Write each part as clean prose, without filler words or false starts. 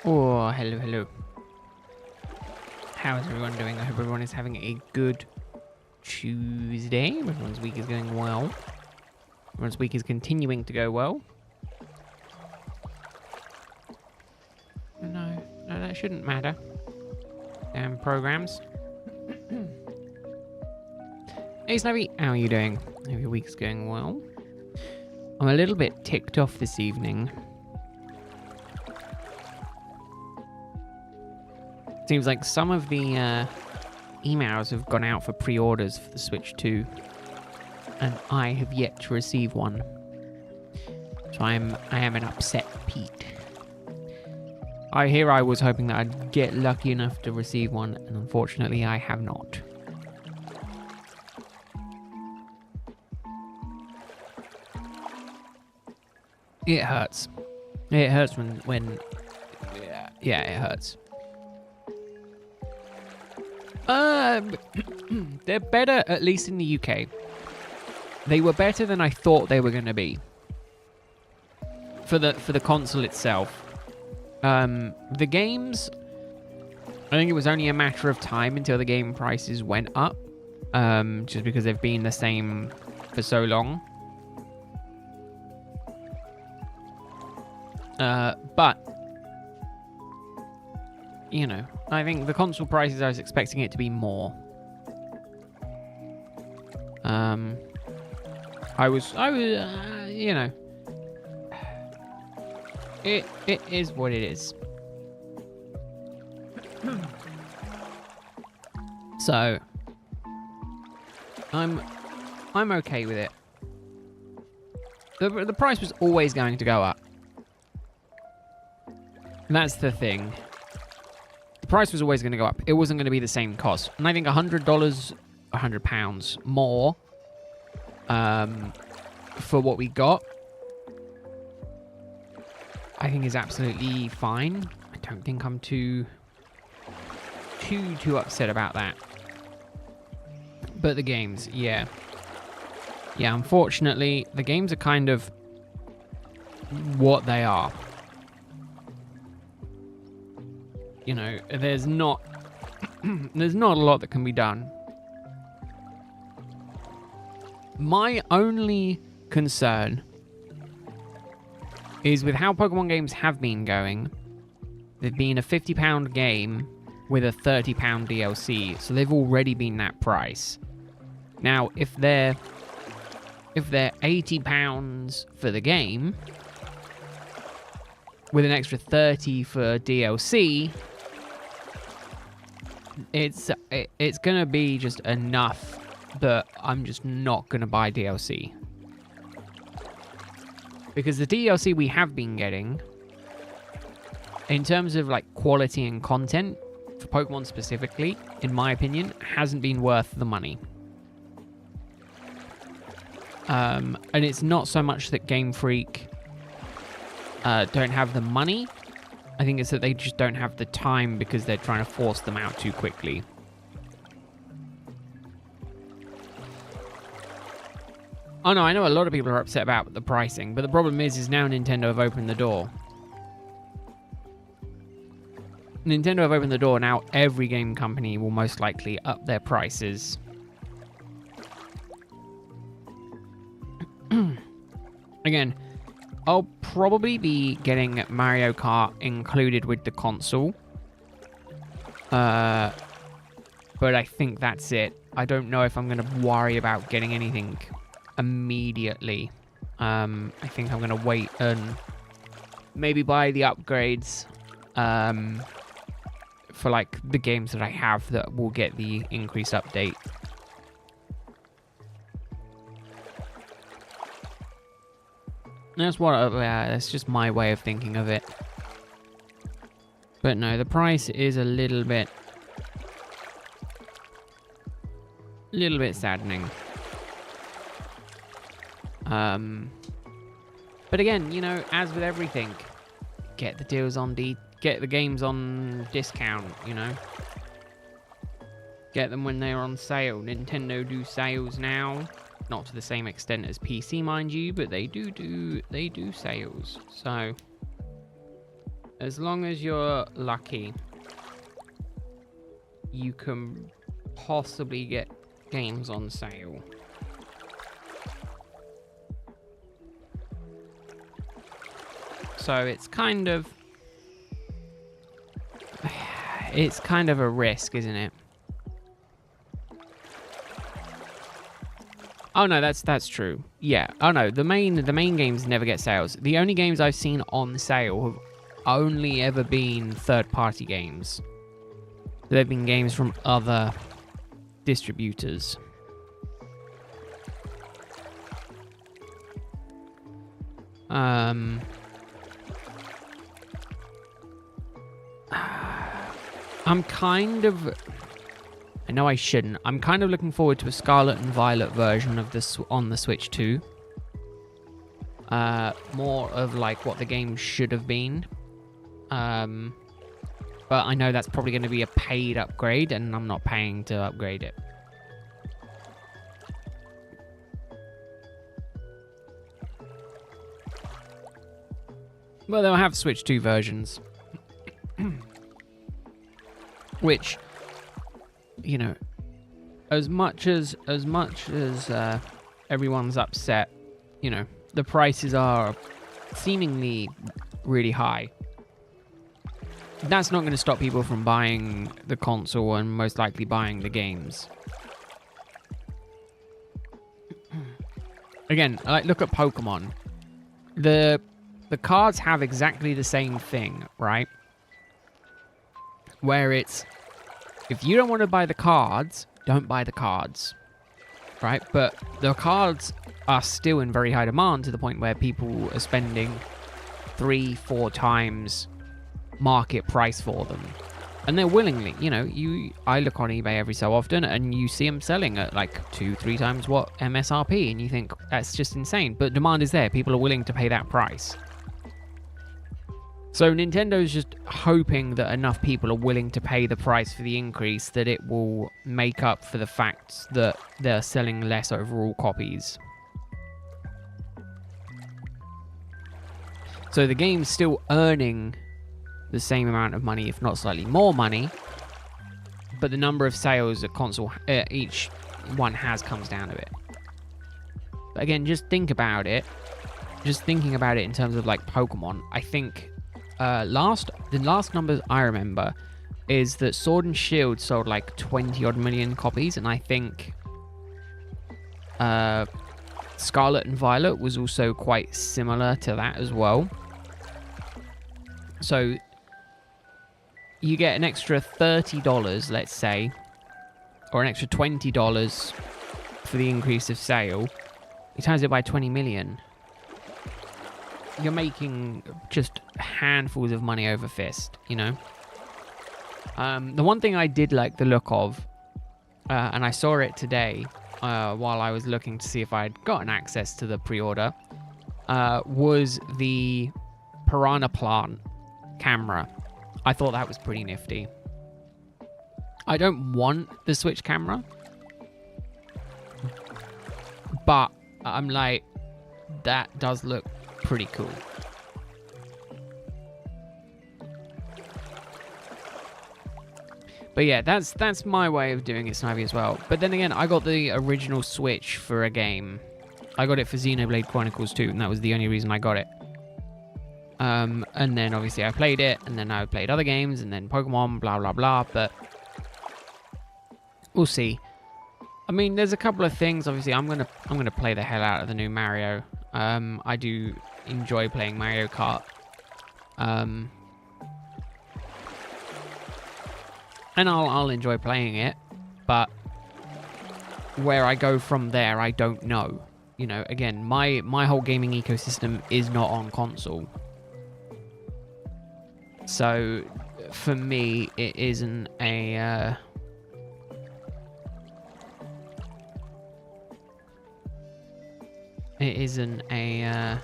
Oh, hello, hello. How is everyone doing? I hope everyone is having a good Tuesday. Everyone's week is going well. Everyone's week is continuing to go well. No, that shouldn't matter. Damn programs. Hey, Snubby, how are you doing? Hope your week's going well. I'm a little bit ticked off this evening. Seems like some of the emails have gone out for pre-orders for the Switch 2, and I have yet to receive one. So I am an upset Pete. I was hoping that I'd get lucky enough to receive one, and unfortunately I have not. It hurts. It hurts when yeah, it hurts. They're better, at least in the UK. They were better than I thought they were going to be. For the console itself. The games, I think it was only a matter of time until the game prices went up. Just because they've been the same for so long. But you know, I think the console prices, I was expecting it to be more. I was, you know, it is what it is. So, I'm okay with it. The price was always going to go up. And that's the thing. The price was always going to go up. It wasn't going to be the same cost. And I think $100, £100 more for what we got, I think is absolutely fine. I don't think I'm too upset about that. But the games, yeah. Yeah, unfortunately, the games are kind of what they are. You know, there's not a lot that can be done. My only concern is with how Pokemon games have been going. They've been a £50 game with a £30 DLC, so they've already been that price. Now, if they're £80 for the game with an extra 30 for DLC, it's gonna be just enough that I'm just not gonna buy DLC. Because the DLC we have been getting, in terms of like quality and content, for Pokemon specifically, in my opinion, hasn't been worth the money. And it's not so much that Game Freak don't have the money. I think it's that they just don't have the time because they're trying to force them out too quickly. Oh no, I know a lot of people are upset about the pricing, but the problem is now Nintendo have opened the door. Nintendo have opened the door, now every game company will most likely up their prices. Again, I'll probably be getting Mario Kart included with the console. But I think that's it. I don't know if I'm going to worry about getting anything immediately. I think I'm going to wait and maybe buy the upgrades for like the games that I have that will get the increased update. That's just my way of thinking of it. But no, the price is a little bit saddening. But again, you know, as with everything, get the deals on get the games on discount, you know. Get them when they're on sale. Nintendo do sales now. Not to the same extent as PC, mind you, but they do sales. So As long as you're lucky, you can possibly get games on sale. So it's kind of a risk, isn't it? Oh no, that's true. Yeah. Oh no, the main games never get sales. The only games I've seen on sale have only ever been third-party games. They've been games from other distributors. I'm kind of... I know I shouldn't. I'm kind of looking forward to a Scarlet and Violet version of this on the Switch 2. More of like what the game should have been. But I know that's probably going to be a paid upgrade, and I'm not paying to upgrade it. Well, they'll have Switch 2 versions. Which, you know, as much as everyone's upset, you know, the prices are seemingly really high. That's not going to stop people from buying the console and most likely buying the games. Again, like, look at Pokemon. The cards have exactly the same thing, right? Where it's, if you don't want to buy the cards, don't buy the cards, right? But the cards are still in very high demand to the point where people are spending 3-4 times market price for them. And they're willingly, you know, I look on eBay every so often and you see them selling at like 2-3 times what MSRP, and you think that's just insane. But demand is there. People are willing to pay that price. So Nintendo's just hoping that enough people are willing to pay the price for the increase that it will make up for the fact that they're selling less overall copies. So the game's still earning the same amount of money, if not slightly more money, but the number of sales a console each one has comes down a bit. But again, just think about it. Just thinking about it in terms of like Pokemon, I think the last numbers I remember is that Sword and Shield sold like 20 odd million copies, and I think Scarlet and Violet was also quite similar to that as well. So you get an extra $30, let's say, or an extra $20 for the increase of sale. You times it by 20 million. You're making just handfuls of money over fist, you know? The one thing I did like the look of, and I saw it today while I was looking to see if I had gotten access to the pre-order, was the Piranha Plant camera. I thought that was pretty nifty. I don't want the Switch camera, but I'm like, that does look pretty cool. But yeah, that's my way of doing it, Snivy, as well. But then again, I got the original Switch for a game. I got it for Xenoblade Chronicles 2, and that was the only reason I got it. And then obviously I played it, and then I played other games, and then Pokemon, blah blah blah. But we'll see. I mean, there's a couple of things. Obviously, I'm gonna play the hell out of the new Mario. I do enjoy playing Mario Kart. And I'll enjoy playing it, but where I go from there, I don't know. You know, again, my whole gaming ecosystem is not on console. So, for me, it isn't a... It isn't a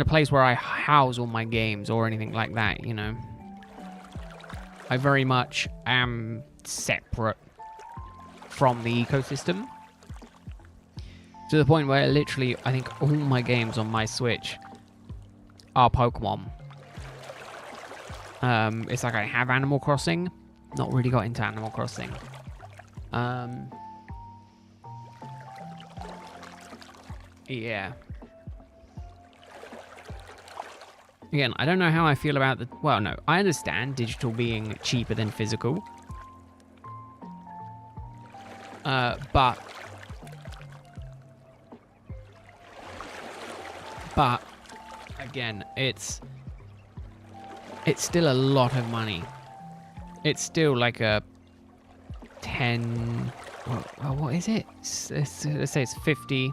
place where I house all my games or anything like that, you know. I very much am separate from the ecosystem. To the point where literally, I think all my games on my Switch are Pokemon. It's like I have Animal Crossing. Not really got into Animal Crossing. Yeah. Again, I don't know how I feel about the... Well, no. I understand digital being cheaper than physical. But again, it's still a lot of money. It's still like a 10... Well, what is it? Let's say it's 50...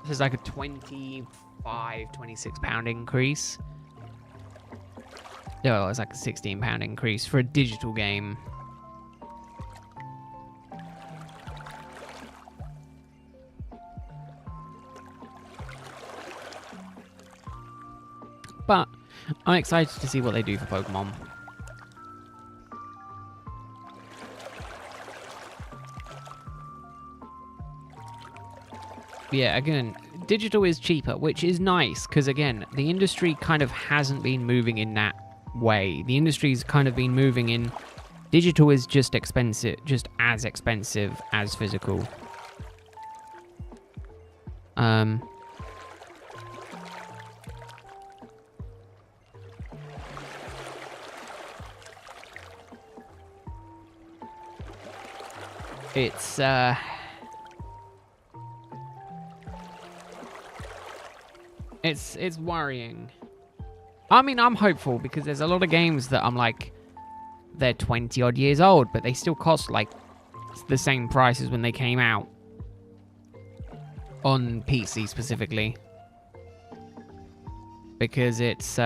This is like a 25, 26 pound increase. No, it's like a 16 pound increase for a digital game. But I'm excited to see what they do for Pokemon. Yeah, again, digital is cheaper, which is nice, because again, the industry kind of hasn't been moving in that way. The industry's kind of been moving in... Digital is just expensive, just as expensive as physical. It's worrying. I mean, I'm hopeful because there's a lot of games that I'm like, they're 20 odd years old, but they still cost like the same price as when they came out on PC specifically, because it's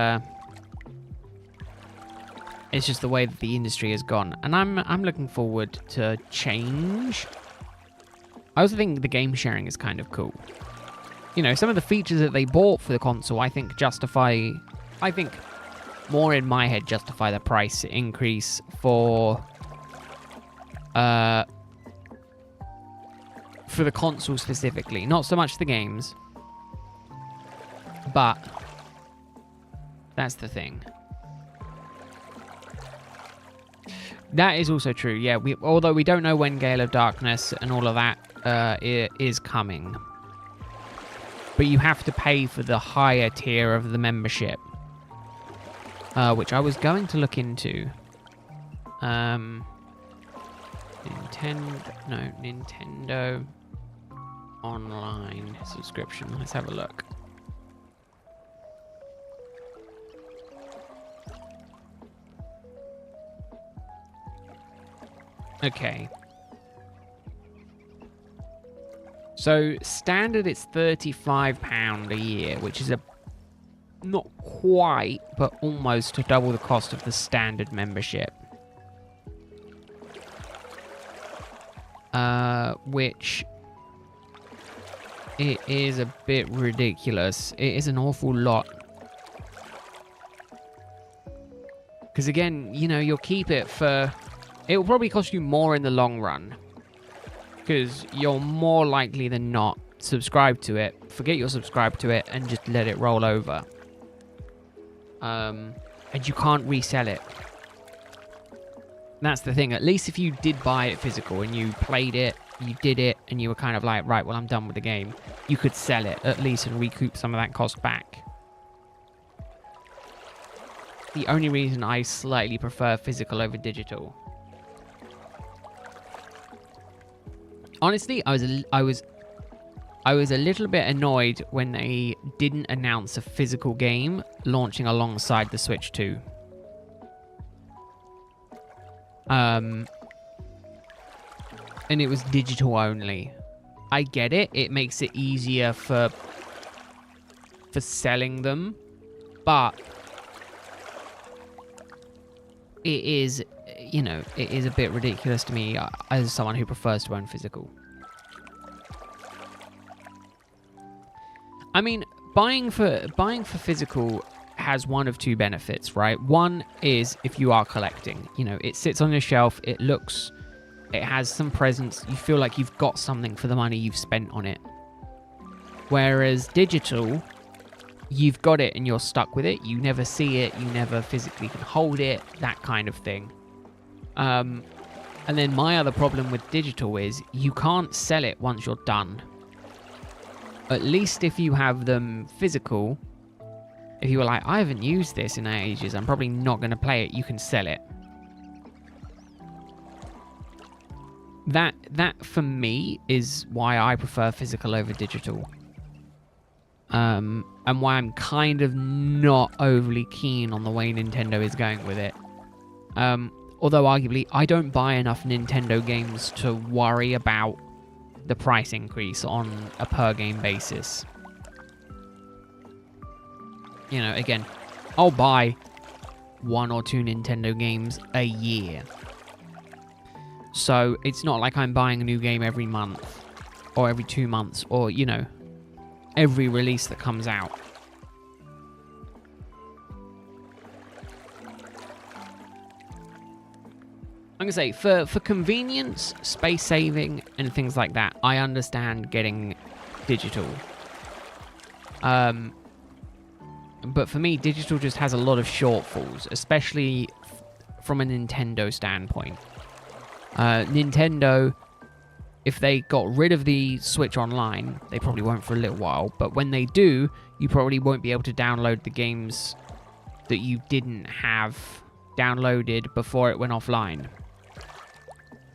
just the way that the industry has gone, and I'm looking forward to change. I also think the game sharing is kind of cool. You know, some of the features that they bought for the console, I think more in my head justify the price increase for the console specifically. Not so much the games, but that's the thing. That is also true, yeah. Although we don't know when Gale of Darkness and all of that is coming. But you have to pay for the higher tier of the membership, which I was going to look into. Nintendo Online subscription. Let's have a look. Okay. So standard, it's £35 a year, which is not quite, but almost double the cost of the standard membership. Which it is a bit ridiculous. It is an awful lot. Because again, you know, you'll keep it for... It will probably cost you more in the long run. Because you're more likely than not subscribe to it, forget you're subscribed to it, and just let it roll over. And you can't resell it. That's the thing. At least if you did buy it physical and you played it, you did it, and you were kind of like, right, well, I'm done with the game, you could sell it at least and recoup some of that cost back. The only reason I slightly prefer physical over digital. Honestly, I was a little bit annoyed when they didn't announce a physical game launching alongside the Switch 2. And it was digital only. I get it. It makes it easier for selling them, but it is, you know, it is a bit ridiculous to me as someone who prefers to own physical. I mean, buying for physical has one of two benefits, right? One is if you are collecting, you know, it sits on your shelf, it has some presence, you feel like you've got something for the money you've spent on it. Whereas digital, you've got it and you're stuck with it. You never see it. You never physically can hold it, that kind of thing. And then my other problem with digital is you can't sell it once you're done. At least if you have them physical, if you were like, I haven't used this in ages, I'm probably not going to play it, you can sell it. That for me is why I prefer physical over digital. And why I'm kind of not overly keen on the way Nintendo is going with it. Although arguably, I don't buy enough Nintendo games to worry about the price increase on a per game basis. You know, again, I'll buy 1 or 2 Nintendo games a year. So it's not like I'm buying a new game every month or every 2 months or, you know, every release that comes out. I'm going to say, for convenience, space saving, and things like that, I understand getting digital. But for me, digital just has a lot of shortfalls, especially from a Nintendo standpoint. Nintendo, if they got rid of the Switch Online, they probably won't for a little while, but when they do, you probably won't be able to download the games that you didn't have downloaded before it went offline.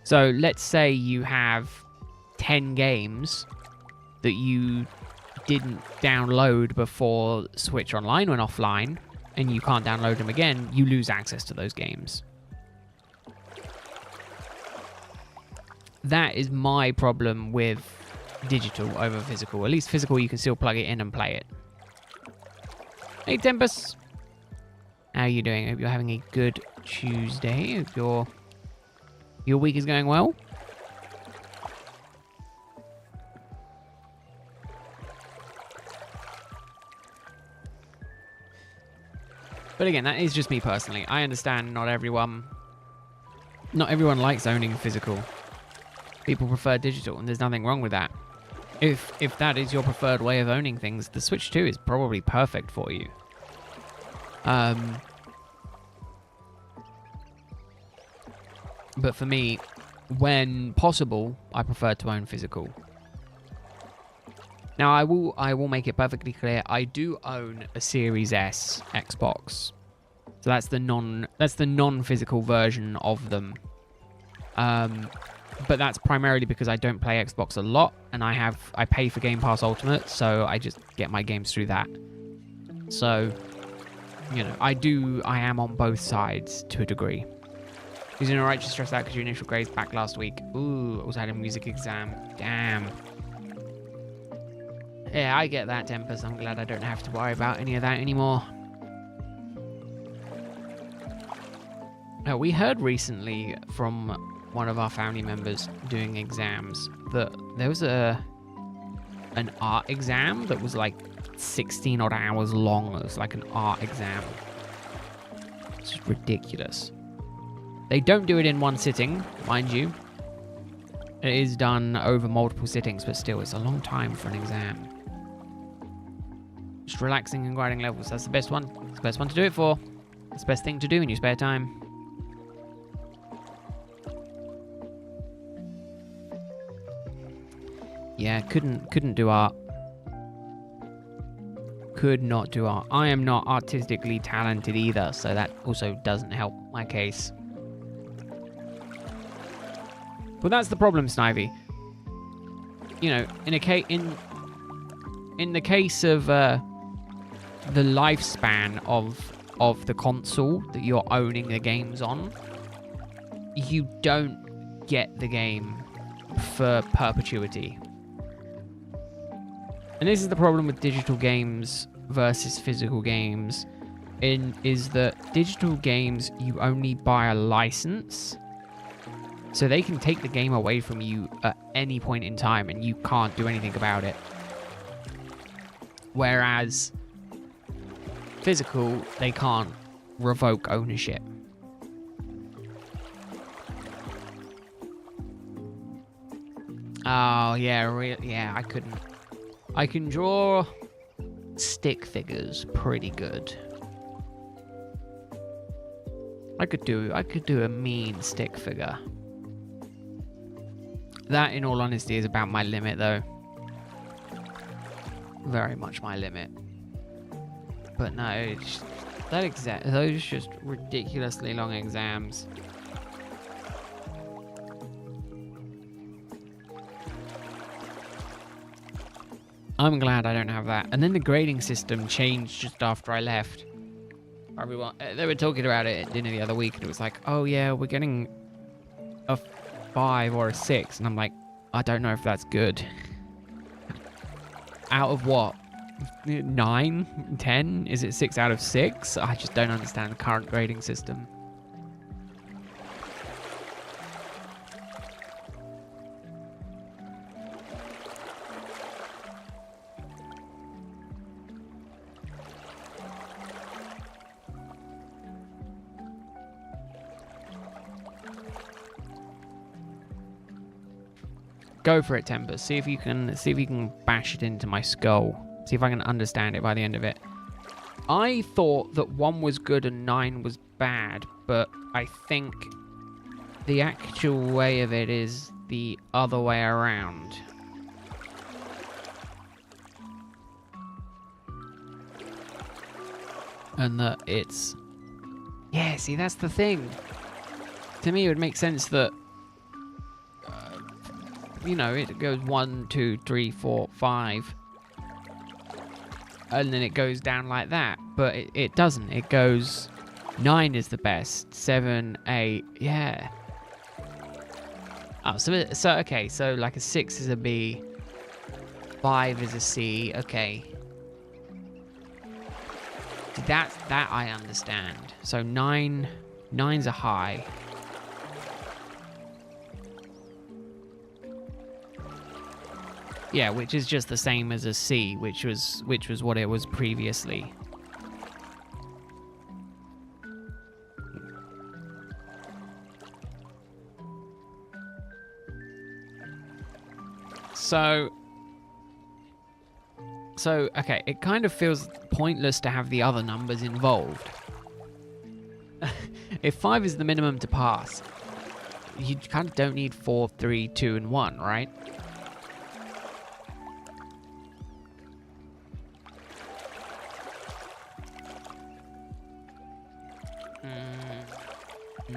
So let's say you have 10 games that you didn't download before Switch Online went offline, and you can't download them again, you lose access to those games. That is my problem with digital over physical. At least physical, you can still plug it in and play it. Hey, Tempest. How are you doing? I hope you're having a good Tuesday. I hope your week is going well. But again, that is just me personally. I understand not everyone likes owning physical. People prefer digital, and there's nothing wrong with that. If that is your preferred way of owning things, the Switch 2 is probably perfect for you. But for me, when possible, I prefer to own physical. Now, I will make it perfectly clear, I do own a Series S Xbox. So that's the non-physical version of them. But that's primarily because I don't play Xbox a lot, and I pay for Game Pass Ultimate, so I just get my games through that. So, you know, I am on both sides to a degree. He's doing alright, just stressed out because your initial grades back last week. Ooh, I also had a music exam. Damn. Yeah, I get that, Tempest. I'm glad I don't have to worry about any of that anymore. We heard recently from one of our family members doing exams that there was an art exam that was like 16 odd hours long. It was like an art exam. It's just ridiculous. They don't do it in one sitting, mind you. It is done over multiple sittings, but still, it's a long time for an exam. Just relaxing and grinding levels. That's the best one. It's the best one to do it for. It's the best thing to do in your spare time. Yeah, couldn't do art. Could not do art. I am not artistically talented either, so that also doesn't help my case. But that's the problem, Snivy. You know, in the case of the lifespan of the console that you're owning the games on, you don't get the game for perpetuity. And this is the problem with digital games versus physical games, is that digital games, you only buy a license, so they can take the game away from you at any point in time and you can't do anything about it. Whereas physical, they can't revoke ownership. Oh, yeah, yeah, I I can draw stick figures pretty good. I could do a mean stick figure. That, in all honesty, is about my limit, though. Very much my limit. But no, those just ridiculously long exams. I'm glad I don't have that. And then the grading system changed just after I left. Everyone, they were talking about it at dinner the other week, and it was like, oh yeah, we're getting a 5 or a 6. And I'm like, I don't know if that's good. Out of what? 9? 10? Is it 6 out of 6? I just don't understand the current grading system. Go for it, Tempest. See if you can bash it into my skull. See if I can understand it by the end of it. I thought that 1 was good and 9 was bad, but I think the actual way of it is the other way around. And that it's... Yeah, see, that's the thing. To me, it would make sense that you know, it goes 1, 2, 3, 4, 5. And then it goes down like that. But it doesn't. It goes 9 is the best. 7, 8, yeah. Oh, so okay, so like a 6 is a B. 5 is a C. Okay. That I understand. So 9's a high. Yeah, which is just the same as a C, which was what it was previously. So okay, it kind of feels pointless to have the other numbers involved. If 5 is the minimum to pass, you kind of don't need 4, 3, 2, and 1, right?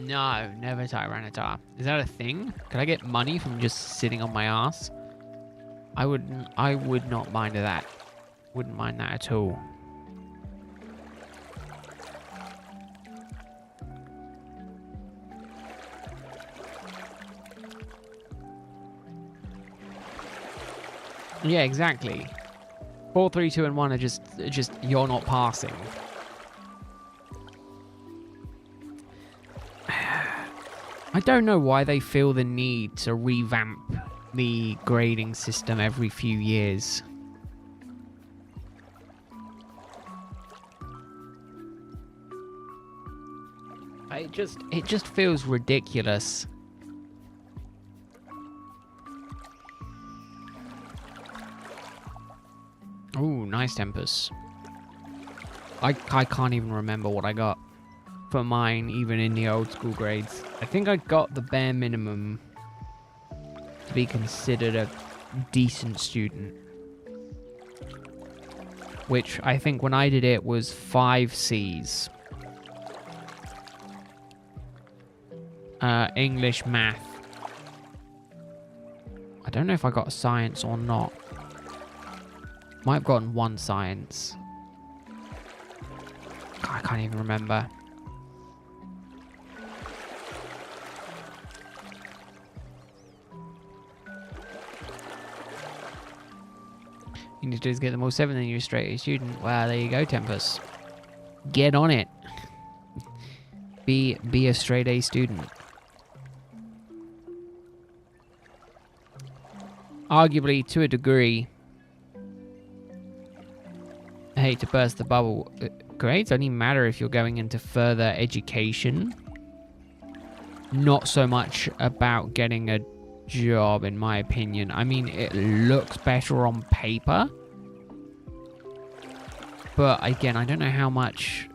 No, never Tyranitar. Is that a thing? Could I get money from just sitting on my ass? I would not mind that. Wouldn't mind that at all. Yeah, exactly. 4, 3, 2, and 1 are just you're not passing. I don't know why they feel the need to revamp the grading system every few years. It just feels ridiculous. Ooh, nice Tempest. I can't even remember what I got for mine, even in the old school grades. I think I got the bare minimum to be considered a decent student. Which I think when I did it was 5 C's. English, math. I don't know if I got science or not. Might have gotten 1 science. I can't even remember. You need to do is get them all 7, then you're a straight A student. Well, there you go, Tempest. Get on it. Be a straight A student. Arguably, to a degree, I hate to burst the bubble, grades only matter if you're going into further education. Not so much about getting a job, in my opinion. I mean, it looks better on paper, But again, I don't know how much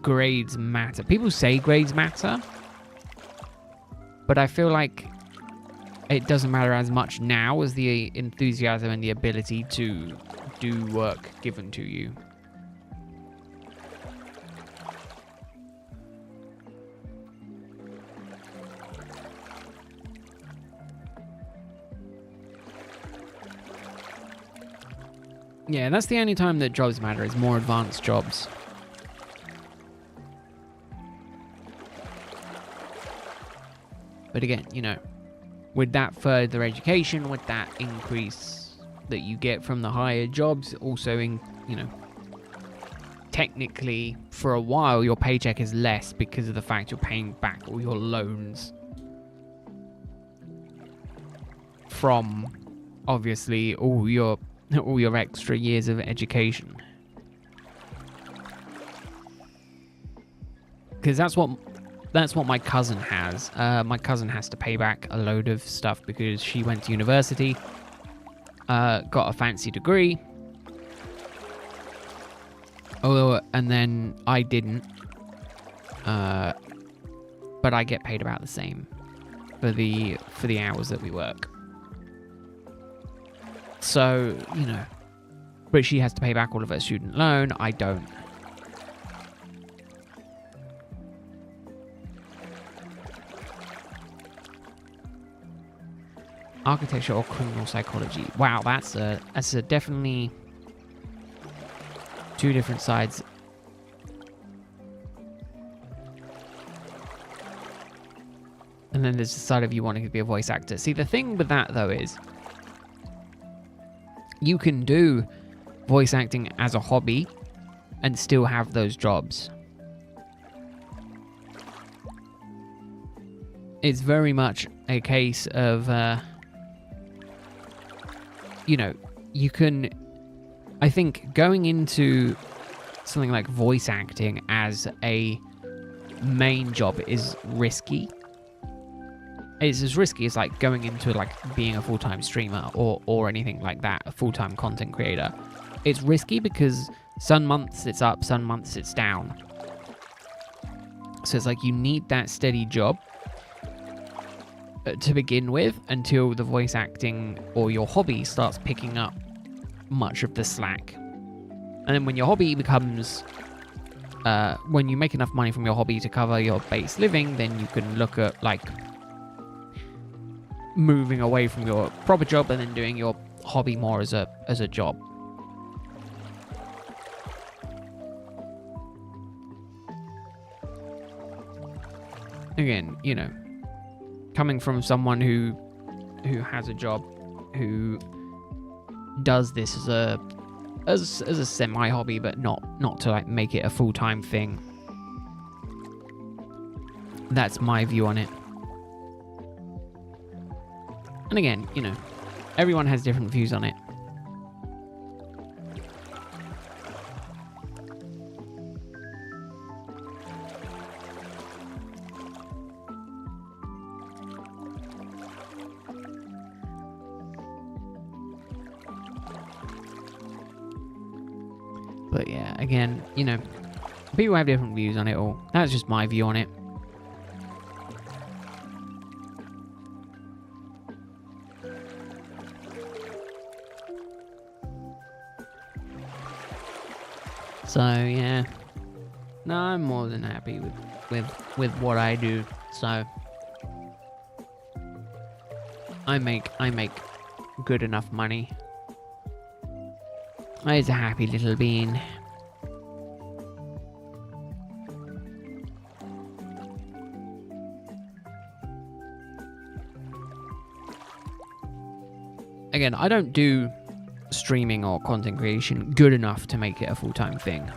grades matter. People say grades matter, but I feel like it doesn't matter as much now as the enthusiasm and the ability to do work given to you. Yeah, that's the only time that jobs matter, is more advanced jobs. But again, you know, with that further education, with that increase that you get from the higher jobs, also in, you know, technically for a while your paycheck is less because of the fact you're paying back all your loans from obviously all your extra years of education. Because that's what my cousin has. My cousin has to pay back a load of stuff because she went to university, got a fancy degree. And then I didn't. But I get paid about the same for the hours that we work. So, you know, but she has to pay back all of her student loan. I don't. Architecture or criminal psychology. Wow, that's a definitely two different sides. And then there's the side of you wanting to be a voice actor. See, the thing with that though is you can do voice acting as a hobby and still have those jobs. It's very much a case of, you know, you can, I think going into something like voice acting as a main job is risky. It's as risky as like going into like being a full-time streamer or anything like that, a full-time content creator. It's risky because some months it's up, some months it's down. So it's like you need that steady job to begin with until the voice acting or your hobby starts picking up much of the slack. And then when your hobby becomes, when you make enough money from your hobby to cover your base living, then you can look at like moving away from your proper job and then doing your hobby more as a job. Again, you know, coming from someone who has a job, who does this as a semi hobby, but not to like make it a full-time thing. That's my view on it. And again, you know, everyone has different views on it. But yeah, again, you know, people have different views on it all. That's just my view on it. So yeah, no, I'm more than happy with what I do. So I make good enough money. It's a happy little bean. Again, I don't do streaming or content creation good enough to make it a full-time thing.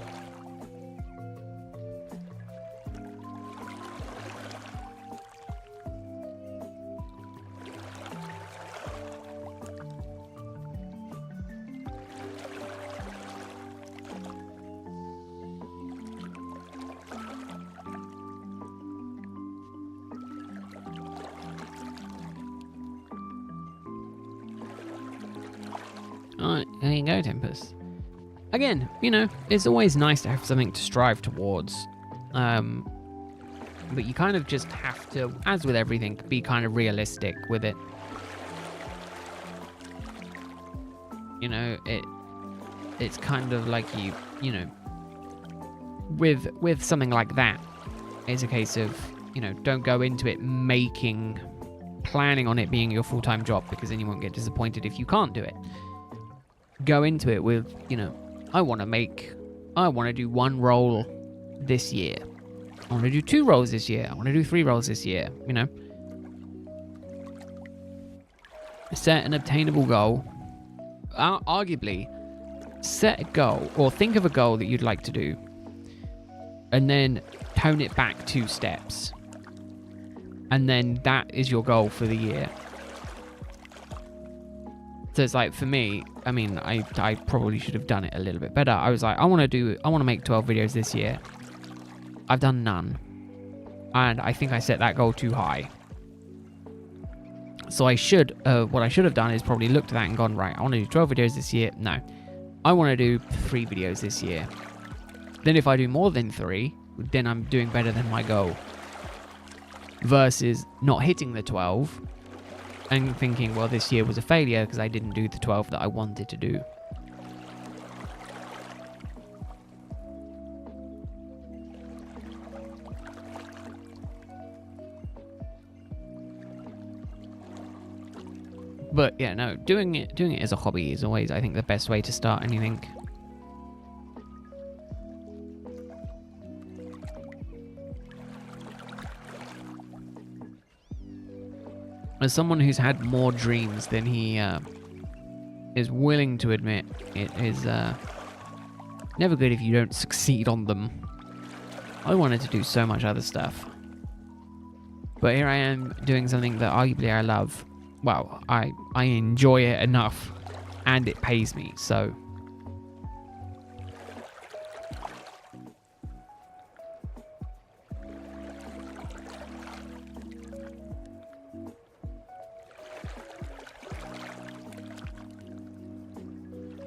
Alright, there you go, Tempest. again, you know, it's always nice to have something to strive towards. But you kind of just have to, as with everything, be kind of realistic with it. You know, it's kind of like you know, with something like that, it's a case of, you know, don't go into it planning on it being your full-time job, because then you won't get disappointed if you can't do it. Go into it with, you know, I want to do 1 role this year. I want to do 2 roles this year. I want to do 3 roles this year, you know. Set an obtainable goal. Arguably, set a goal, or think of a goal that you'd like to do, and then tone it back 2 steps. And then that is your goal for the year. So it's like, for me, I mean, I probably should have done it a little bit better. I was like, I want to make 12 videos this year. I've done none. And I think I set that goal too high. So what I should have done is probably looked at that and gone, right, I want to do 12 videos this year. No, I want to do 3 videos this year. Then if I do more than 3, then I'm doing better than my goal. Versus not hitting the 12 and thinking, well, this year was a failure because I didn't do the 12 that I wanted to do. But yeah, no, doing it as a hobby is always, I think, the best way to start anything. As someone who's had more dreams than he is willing to admit, it is never good if you don't succeed on them. I wanted to do so much other stuff, but here I am doing something that arguably I love. Well, I enjoy it enough, and it pays me, so.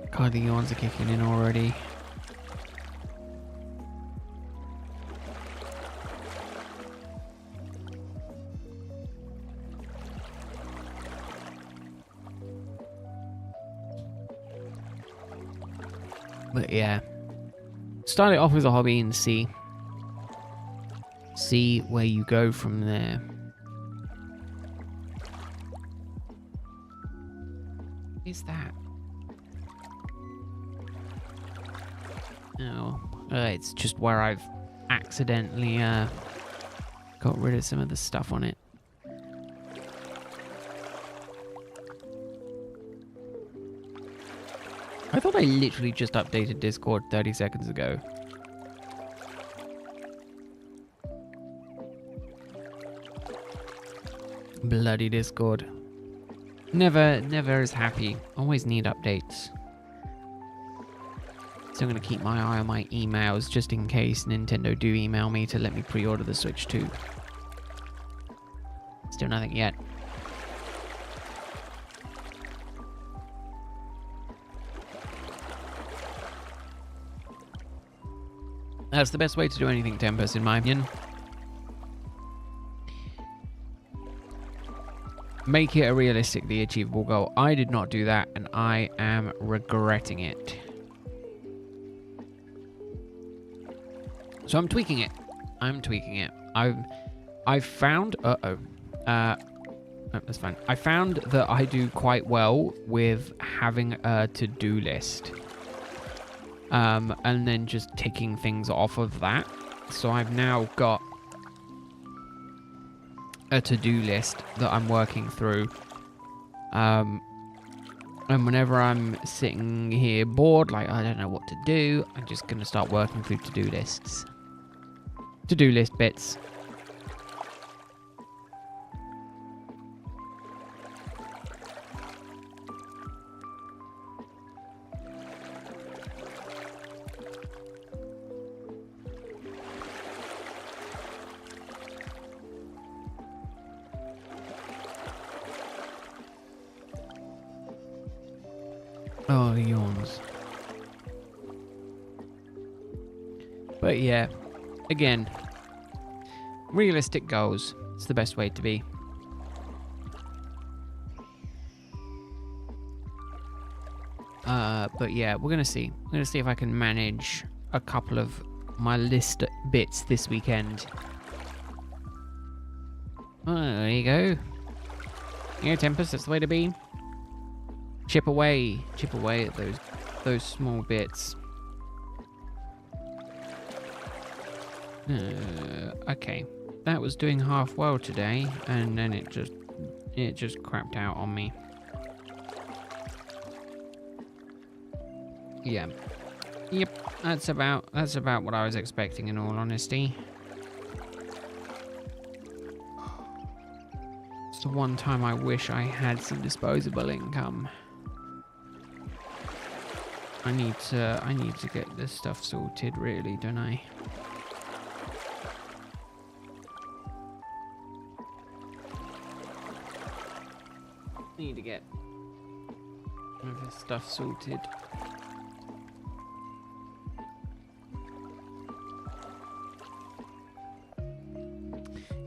God, the yawns are kicking in already. But yeah, start it off as a hobby and see where you go from there. What is that? Oh, it's just where I've accidentally got rid of some of the stuff on it. I thought I literally just updated Discord 30 seconds ago. Bloody Discord. Never is happy. Always need updates. So I'm going to keep my eye on my emails just in case Nintendo do email me to let me pre-order the Switch 2. Still nothing yet. That's the best way to do anything, Tempest, in my opinion. Make it a realistically achievable goal. I did not do that, and I am regretting it. So I'm tweaking it. I've found... no, that's fine. I found that I do quite well with having a to-do list. And then just ticking things off of that. So I've now got a to-do list that I'm working through. And whenever I'm sitting here bored, like I don't know what to do, I'm just going to start working through to-do lists. To-do list bits. Oh, the yawns. But yeah, again, realistic goals. It's the best way to be. But yeah, we're gonna see. We're gonna see if I can manage a couple of my list bits this weekend. Oh, there you go. Yeah, Tempest, that's the way to be. Chip away at those small bits. Okay, that was doing half well today, and then it just crapped out on me. Yeah. Yep, that's about what I was expecting, in all honesty. It's the one time I wish I had some disposable income. I need to get this stuff sorted, really, don't I? Need to get this stuff sorted.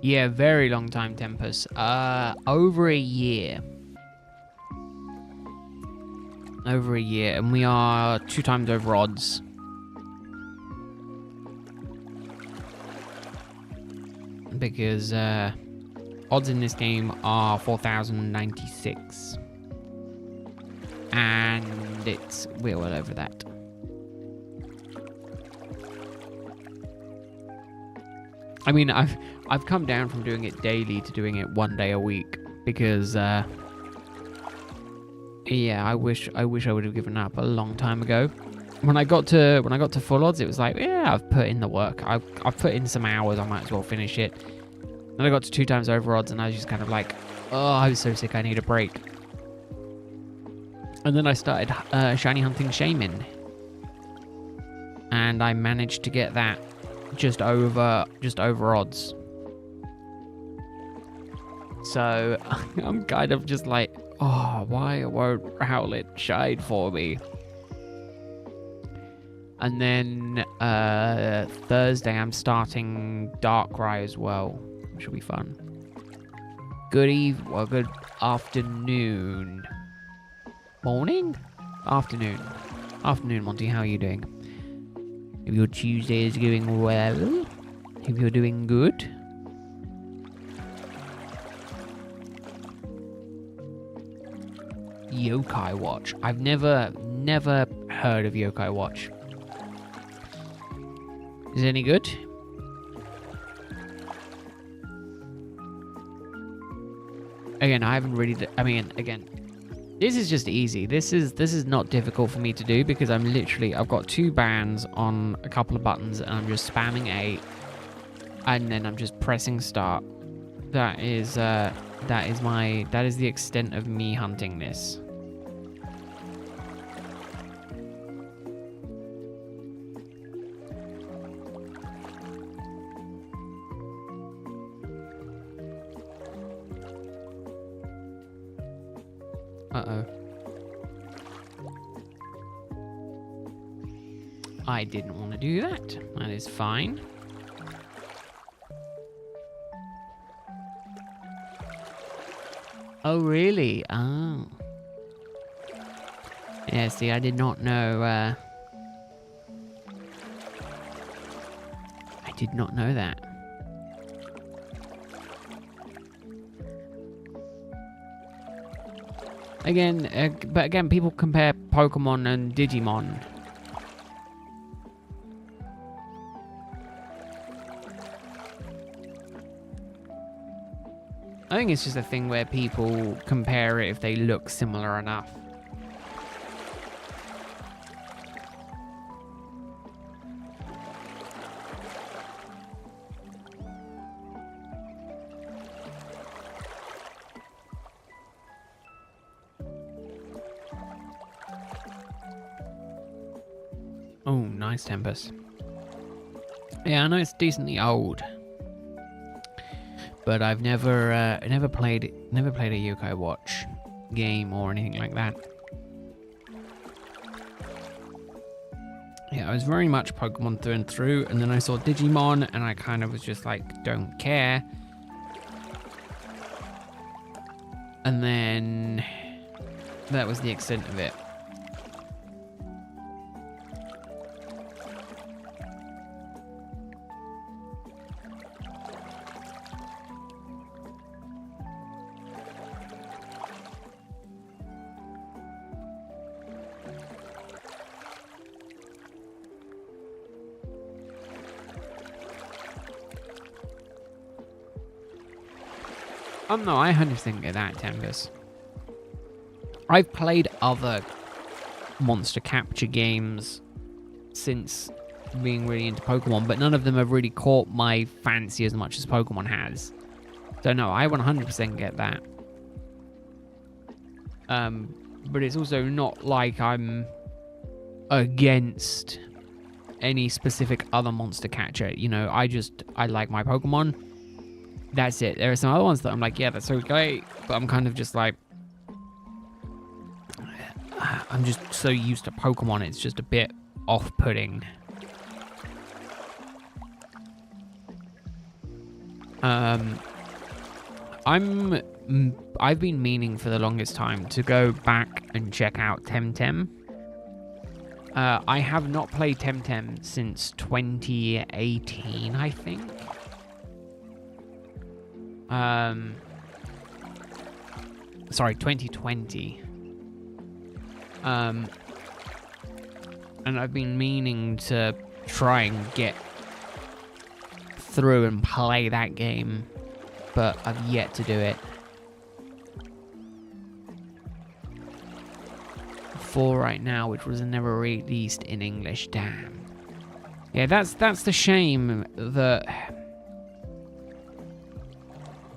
Yeah, very long time, Tempest. Over a year. Over a year, and we are 2 times over odds. Because odds in this game are 4,096. And we're well over that. I mean, I've come down from doing it daily to doing it 1 day a week because yeah, I wish I would have given up a long time ago. When I got to full odds, it was like, yeah, I've put in the work. I've put in some hours. I might as well finish it. Then I got to 2 times over odds, and I was just kind of like, oh, I was so sick. I need a break. And then I started shiny hunting Shaman, and I managed to get that just over odds. So I'm kind of just like, oh, why won't ROWLET shine for me? And then Thursday I'm starting Darkrai as well, which will be fun. Good afternoon. Morning? Afternoon, Monty, how are you doing? If your Tuesday is going well, if you're doing good. Yokai Watch. I've never heard of Yokai Watch. Is it any good? Again, I haven't really... again, this is just easy. This is not difficult for me to do because I've got 2 bands on a couple of buttons and I'm just spamming A, and then I'm just pressing start. That is the extent of me hunting this. Uh-oh. I didn't want to do that. That is fine. Oh, really? Oh. Yeah, see, I did not know, I did not know that. But again, people compare Pokemon and Digimon. I think it's just a thing where people compare it if they look similar enough. Oh, nice Tempest. Yeah, I know it's decently old, but I've never played a Yokai Watch game or anything like that. Yeah, I was very much Pokemon through and through, and then I saw Digimon, and I kind of was just like, don't care. And then that was the extent of it. No, I 100% get that, Tempest. I've played other monster capture games since being really into Pokemon, but none of them have really caught my fancy as much as Pokemon has. So no, I 100% get that. But it's also not like I'm against any specific other monster catcher. You know, I like my Pokemon. That's it. There are some other ones that I'm like, yeah, that's okay. But I'm kind of just like, I'm just so used to Pokemon, it's just a bit off-putting. I've been meaning for the longest time to go back and check out Temtem. I have not played Temtem since 2018, I think. Sorry, 2020. And I've been meaning to try and get through and play that game, but I've yet to do it. 4 right now, which was never released in English. Damn. Yeah, that's the shame that,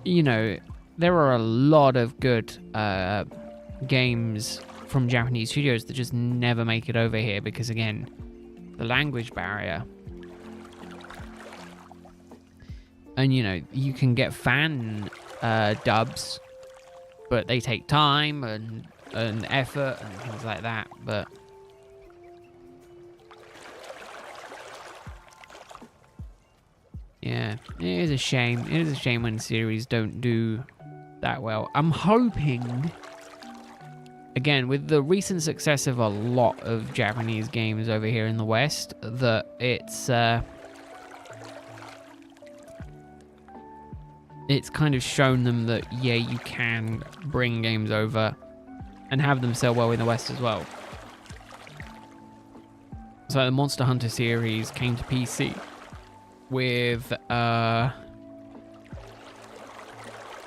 you know, there are a lot of good games from Japanese studios that just never make it over here because, again, the language barrier. And, you know, you can get fan dubs, but they take time and effort and things like that. But yeah, it is a shame. It is a shame when series don't do that well. I'm hoping, again, with the recent success of a lot of Japanese games over here in the West, that it's kind of shown them that, yeah, you can bring games over and have them sell well in the West as well. So the Monster Hunter series came to PC with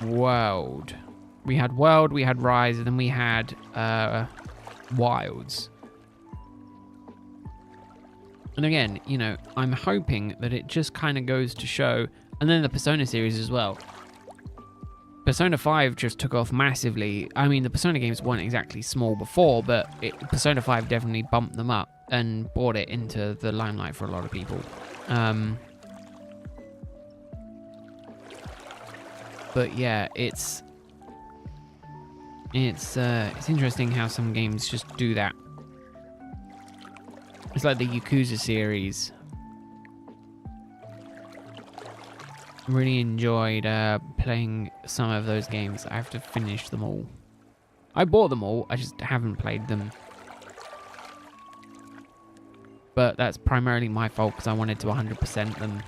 World. We had World, we had Rise, and then we had Wilds. And again, you know, I'm hoping that it just kind of goes to show, and then the Persona series as well. Persona 5 just took off massively. I mean, the Persona games weren't exactly small before, but Persona 5 definitely bumped them up and brought it into the limelight for a lot of people. But yeah, it's interesting how some games just do that. It's like the Yakuza series. Really enjoyed playing some of those games. I have to finish them all. I bought them all, I just haven't played them. But that's primarily my fault because I wanted to 100% them.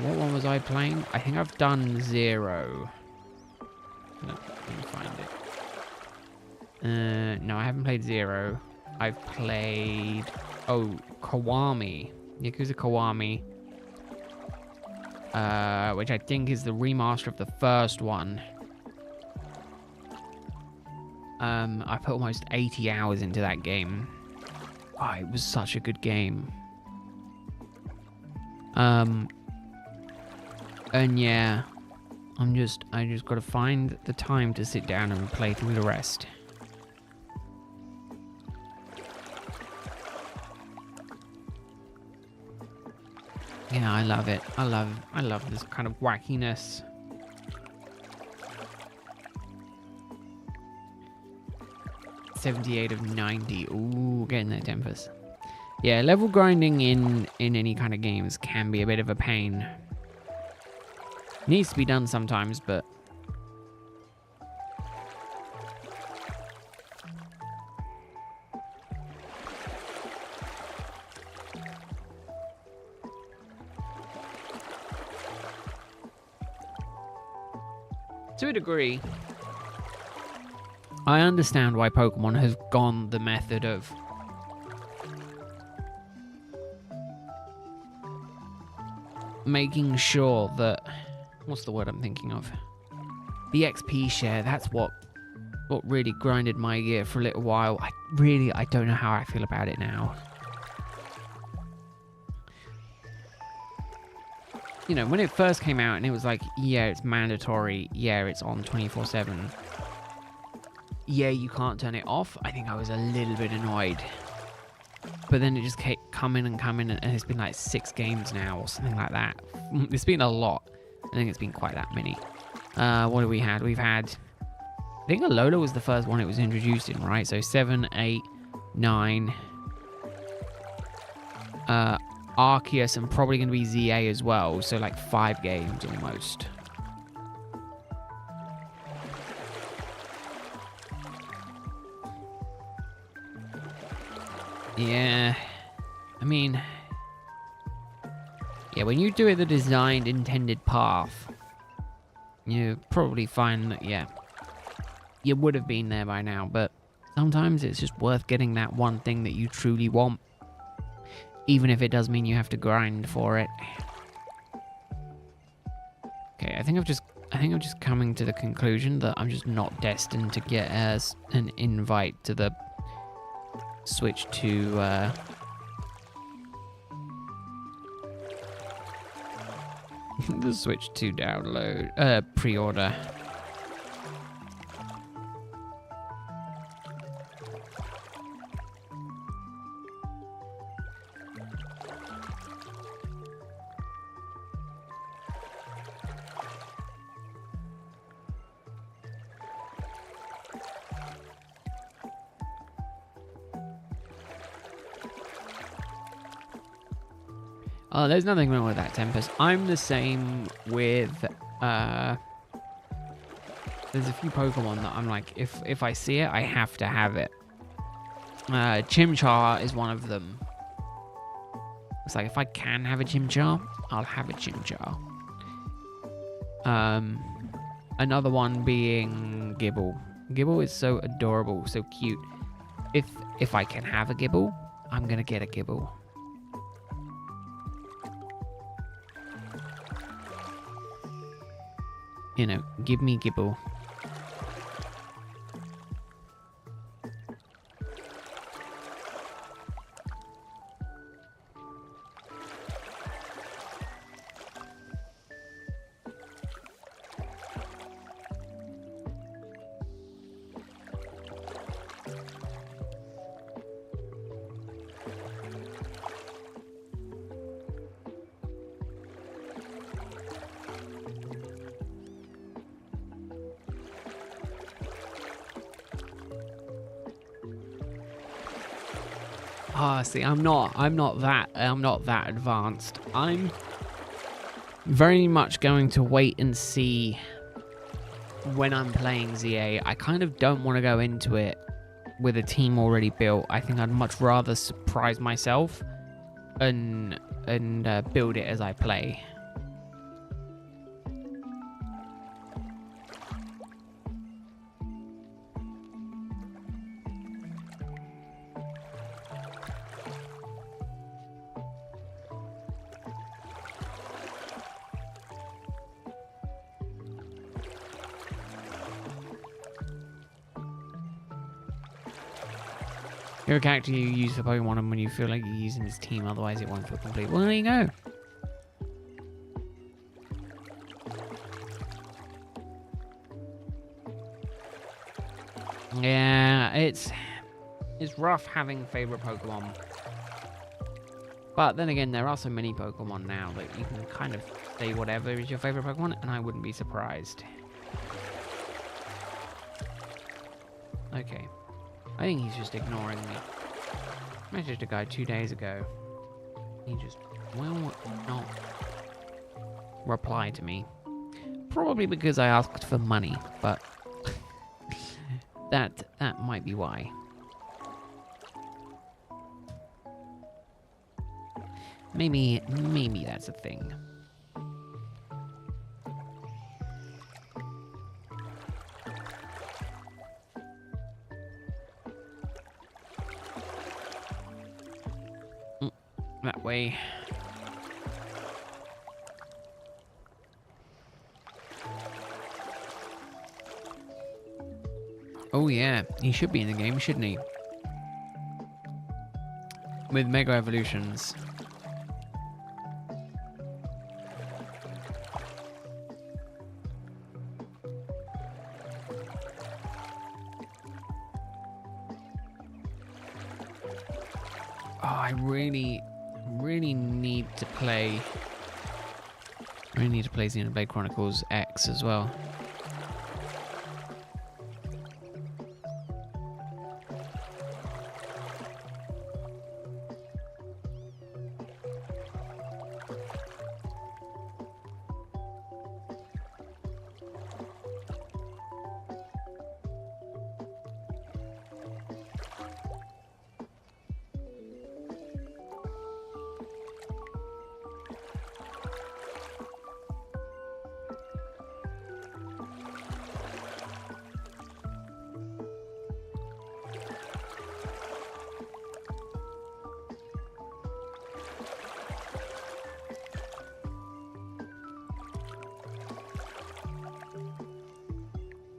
What one was I playing? I think I've done 0. No, let me find it. No, I haven't played 0. I've played... Oh, Kiwami. Yakuza Kiwami. Which I think is the remaster of the first one. I put almost 80 hours into that game. Oh, it was such a good game. And yeah, I just got to find the time to sit down and play through the rest. Yeah, I love it. I love this kind of wackiness. 78 of 90. Ooh, getting there, Tempest. Yeah, level grinding in any kind of games can be a bit of a pain. Needs to be done sometimes, but... to a degree, I understand why Pokemon has gone the method of making sure that... what's the word I'm thinking of? The XP share, that's what really grinded my gear for a little while. I don't know how I feel about it now. You know, when it first came out and it was like, yeah, it's mandatory. Yeah, it's on 24/7. Yeah, you can't turn it off. I think I was a little bit annoyed. But then it just kept coming and coming, and it's been like 6 games now or something like that. It's been a lot. I think it's been quite that many. What have we had? We've had... I think Alola was the first one it was introduced in, right? So 7, 8, 9... Arceus, and probably going to be ZA as well. So like 5 games almost. Yeah. I mean... yeah, when you do it the designed, intended path, you probably find that, yeah, you would have been there by now. But sometimes it's just worth getting that one thing that you truly want. Even if it does mean you have to grind for it. Okay, I think I'm just coming to the conclusion that I'm just not destined to get as an invite to the Switch to the Switch 2 download pre-order. Oh, there's nothing wrong with that, Tempest. I'm the same with, there's a few Pokemon that I'm like, if I see it, I have to have it. Chimchar is one of them. It's like, if I can have a Chimchar, I'll have a Chimchar. Another one being Gibble. Gibble is so adorable, so cute. If I can have a Gibble, I'm gonna get a Gibble. You know, give me Gibble. Ah, see, I'm not that advanced. I'm very much going to wait and see when I'm playing ZA. I kind of don't want to go into it with a team already built. I think I'd much rather surprise myself and build it as I play. You're a character you use for Pokemon, and when you feel like you're using this team, otherwise it won't feel complete. Well, there you go. Yeah, it's rough having favorite Pokemon. But then again, there are so many Pokemon now that you can kind of say whatever is your favorite Pokemon, and I wouldn't be surprised. Okay. I think he's just ignoring me. I messaged a guy 2 days ago. He just will not reply to me. Probably because I asked for money, but that might be why. Maybe that's a thing. That way. Oh yeah, he should be in the game, shouldn't he? With Mega Evolutions. Oh, I really need to play. I really need to play Xenoblade Chronicles X as well.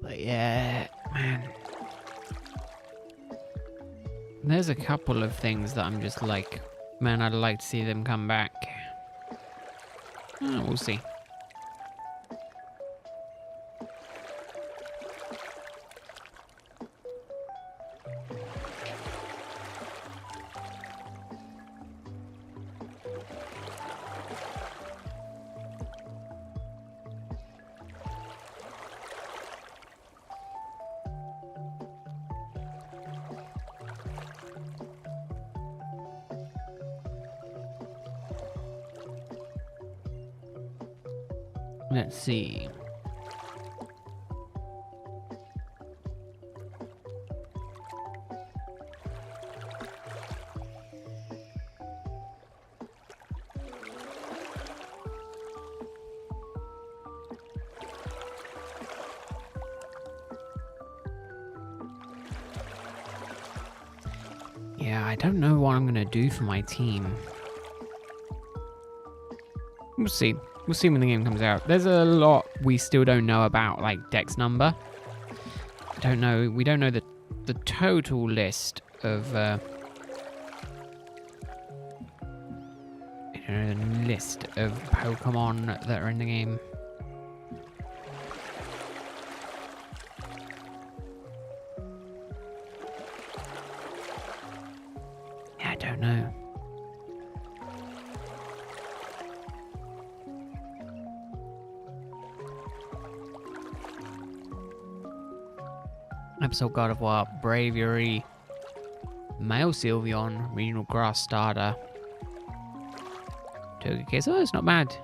But yeah, man. There's a couple of things that I'm just like, man, I'd like to see them come back. We'll see. Let's see. Yeah, I don't know what I'm going to do for my team. We'll see. We'll see when the game comes out. There's a lot we still don't know about, like Dex number. I don't know. We don't know the total list of Pokemon that are in the game. Yeah, I don't know. Episode God of War, Braviary, Male Sylveon, Regional Grass Starter, Togekiss. Oh, it's not bad.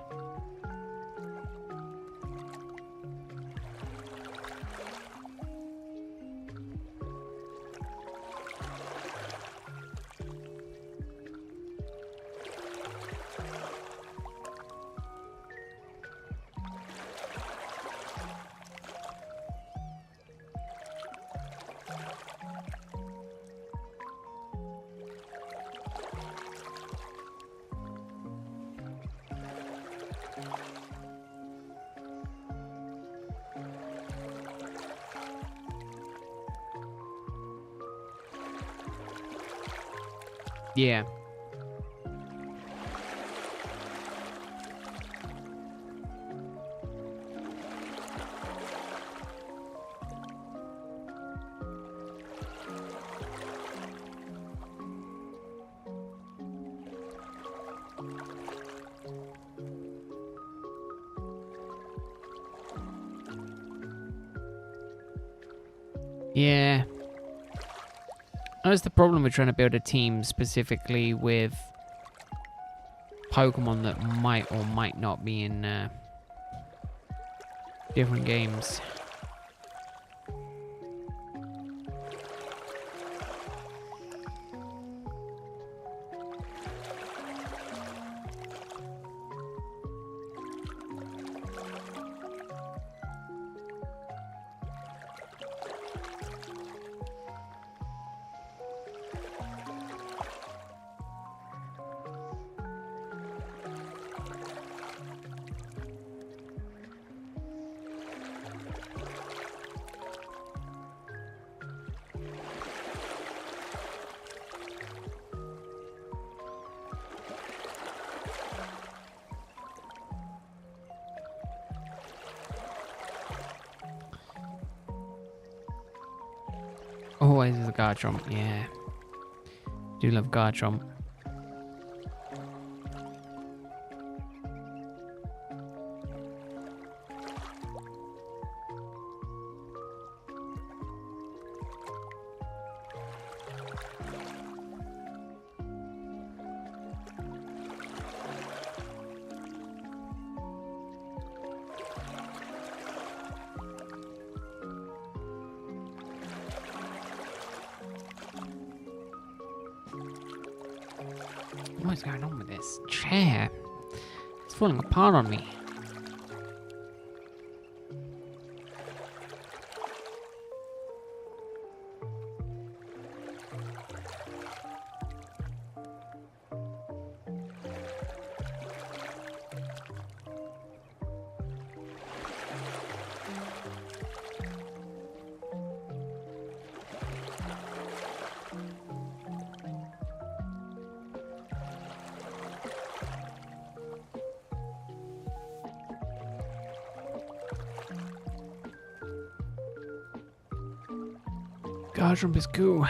Yeah. Yeah. is the problem with trying to build a team specifically with Pokemon that might or might not be in different games. Always is a Garchomp, yeah. Do love Garchomp. What is going on with this chair? It's falling apart on me. Garchomp is cool.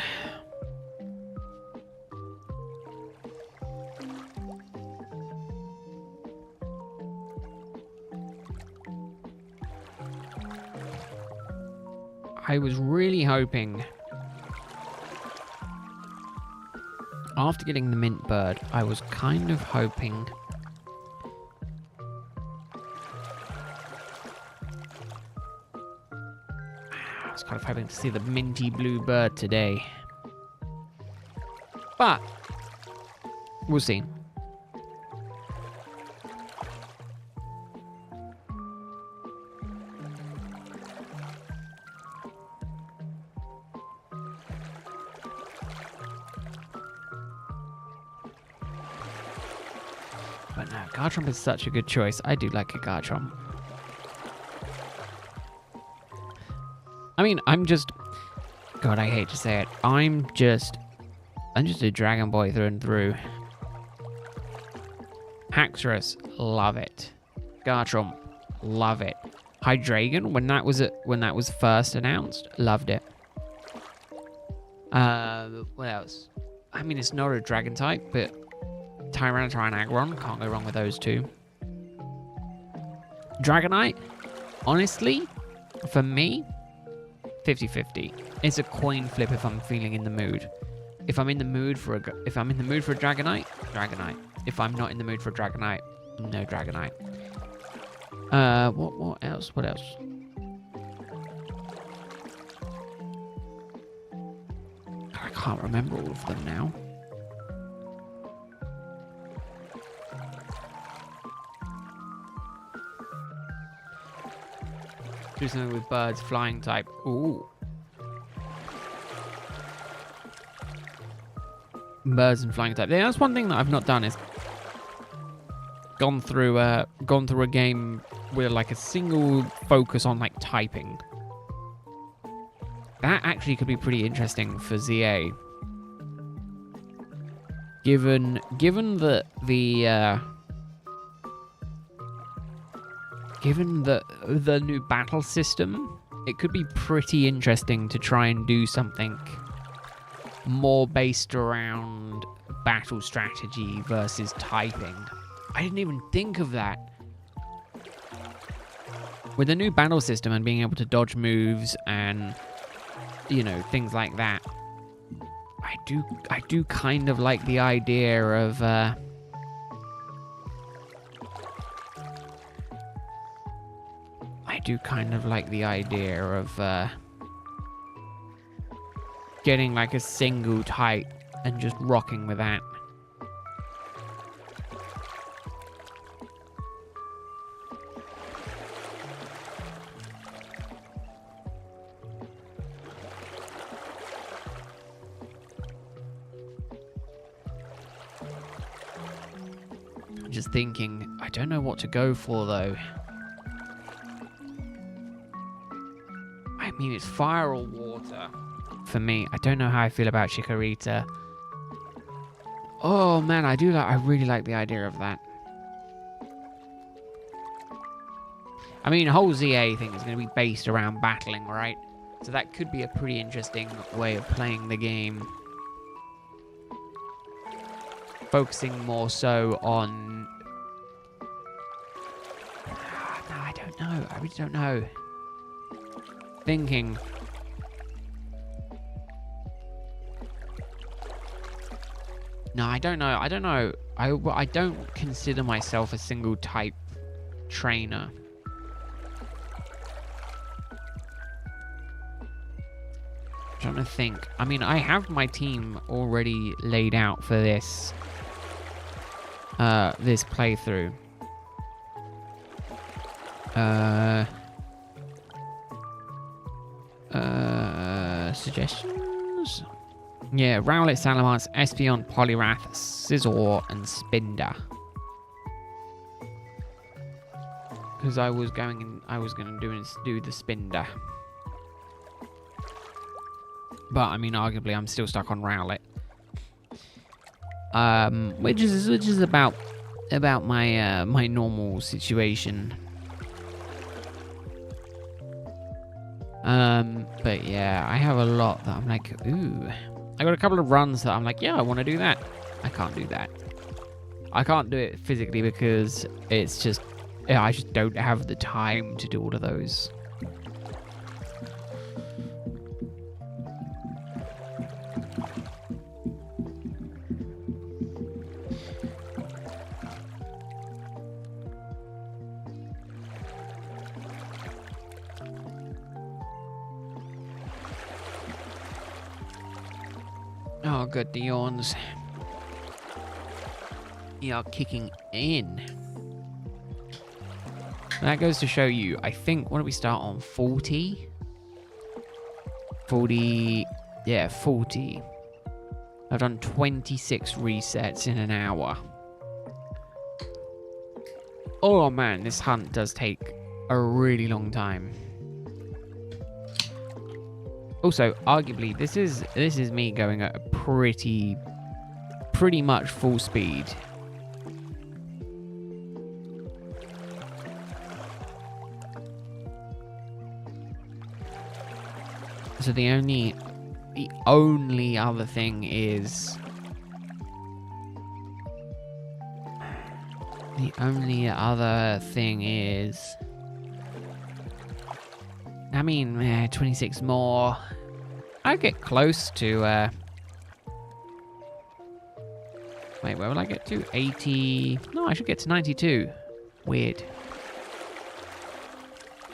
I was really hoping, after getting the mint bird, I was kind of hoping to see the minty blue bird today. But we'll see. But no, Garchomp is such a good choice. I do like a Garchomp. I mean, God, I hate to say it. I'm just a Dragon Boy through and through. Haxorus, love it. Garchomp, love it. Hydreigon, when that was first announced, loved it. What else? I mean, it's not a Dragon type, but Tyranitar and Aggron, can't go wrong with those two. Dragonite, honestly, for me, 50-50. It's a coin flip if I'm feeling in the mood. If I'm in the mood for a Dragonite, Dragonite. If I'm not in the mood for a Dragonite, no Dragonite. What else? What else? I can't remember all of them now. Do something with birds, flying type. Ooh. Birds and flying type. Yeah, that's one thing that I've not done is gone through a game with like a single focus on like typing. That actually could be pretty interesting for ZA. Given the new battle system, it could be pretty interesting to try and do something more based around battle strategy versus typing. I didn't even think of that. With the new battle system and being able to dodge moves and, you know, things like that, I do kind of like the idea of getting like a single type and just rocking with that. Just thinking, I don't know what to go for though. I mean, it's fire or water for me. I don't know how I feel about Chikorita. Oh man, I really like the idea of that. I mean, whole ZA thing is going to be based around battling, right? So that could be a pretty interesting way of playing the game. Focusing more so on... No, I don't know. I really don't know. Thinking... No, I don't know. I don't know. I don't consider myself a single type trainer. I'm trying to think. I mean, I have my team already laid out for this this playthrough. Suggestions? Yeah, Rowlet, Salamence, Espeon, Poliwrath, Scizor, and Spinder. Because I was going to do the Spinder. But I mean, arguably, I'm still stuck on Rowlet. Which is about my my normal situation. But yeah, I have a lot that I'm like, ooh. I got a couple of runs that I'm like, yeah, I want to do that. I can't do that. I can't do it physically because it's just, I just don't have the time to do all of those. Oh, good, the yawns. You are kicking in. That goes to show you, I think, what do we start on? 40? 40, yeah, 40. I've done 26 resets in an hour. Oh man, this hunt does take a really long time. Also, arguably, this is me going at a pretty much full speed. So the only other thing is I mean, 26 more. I get close to, wait, where will I get to? 80... No, I should get to 92. Weird.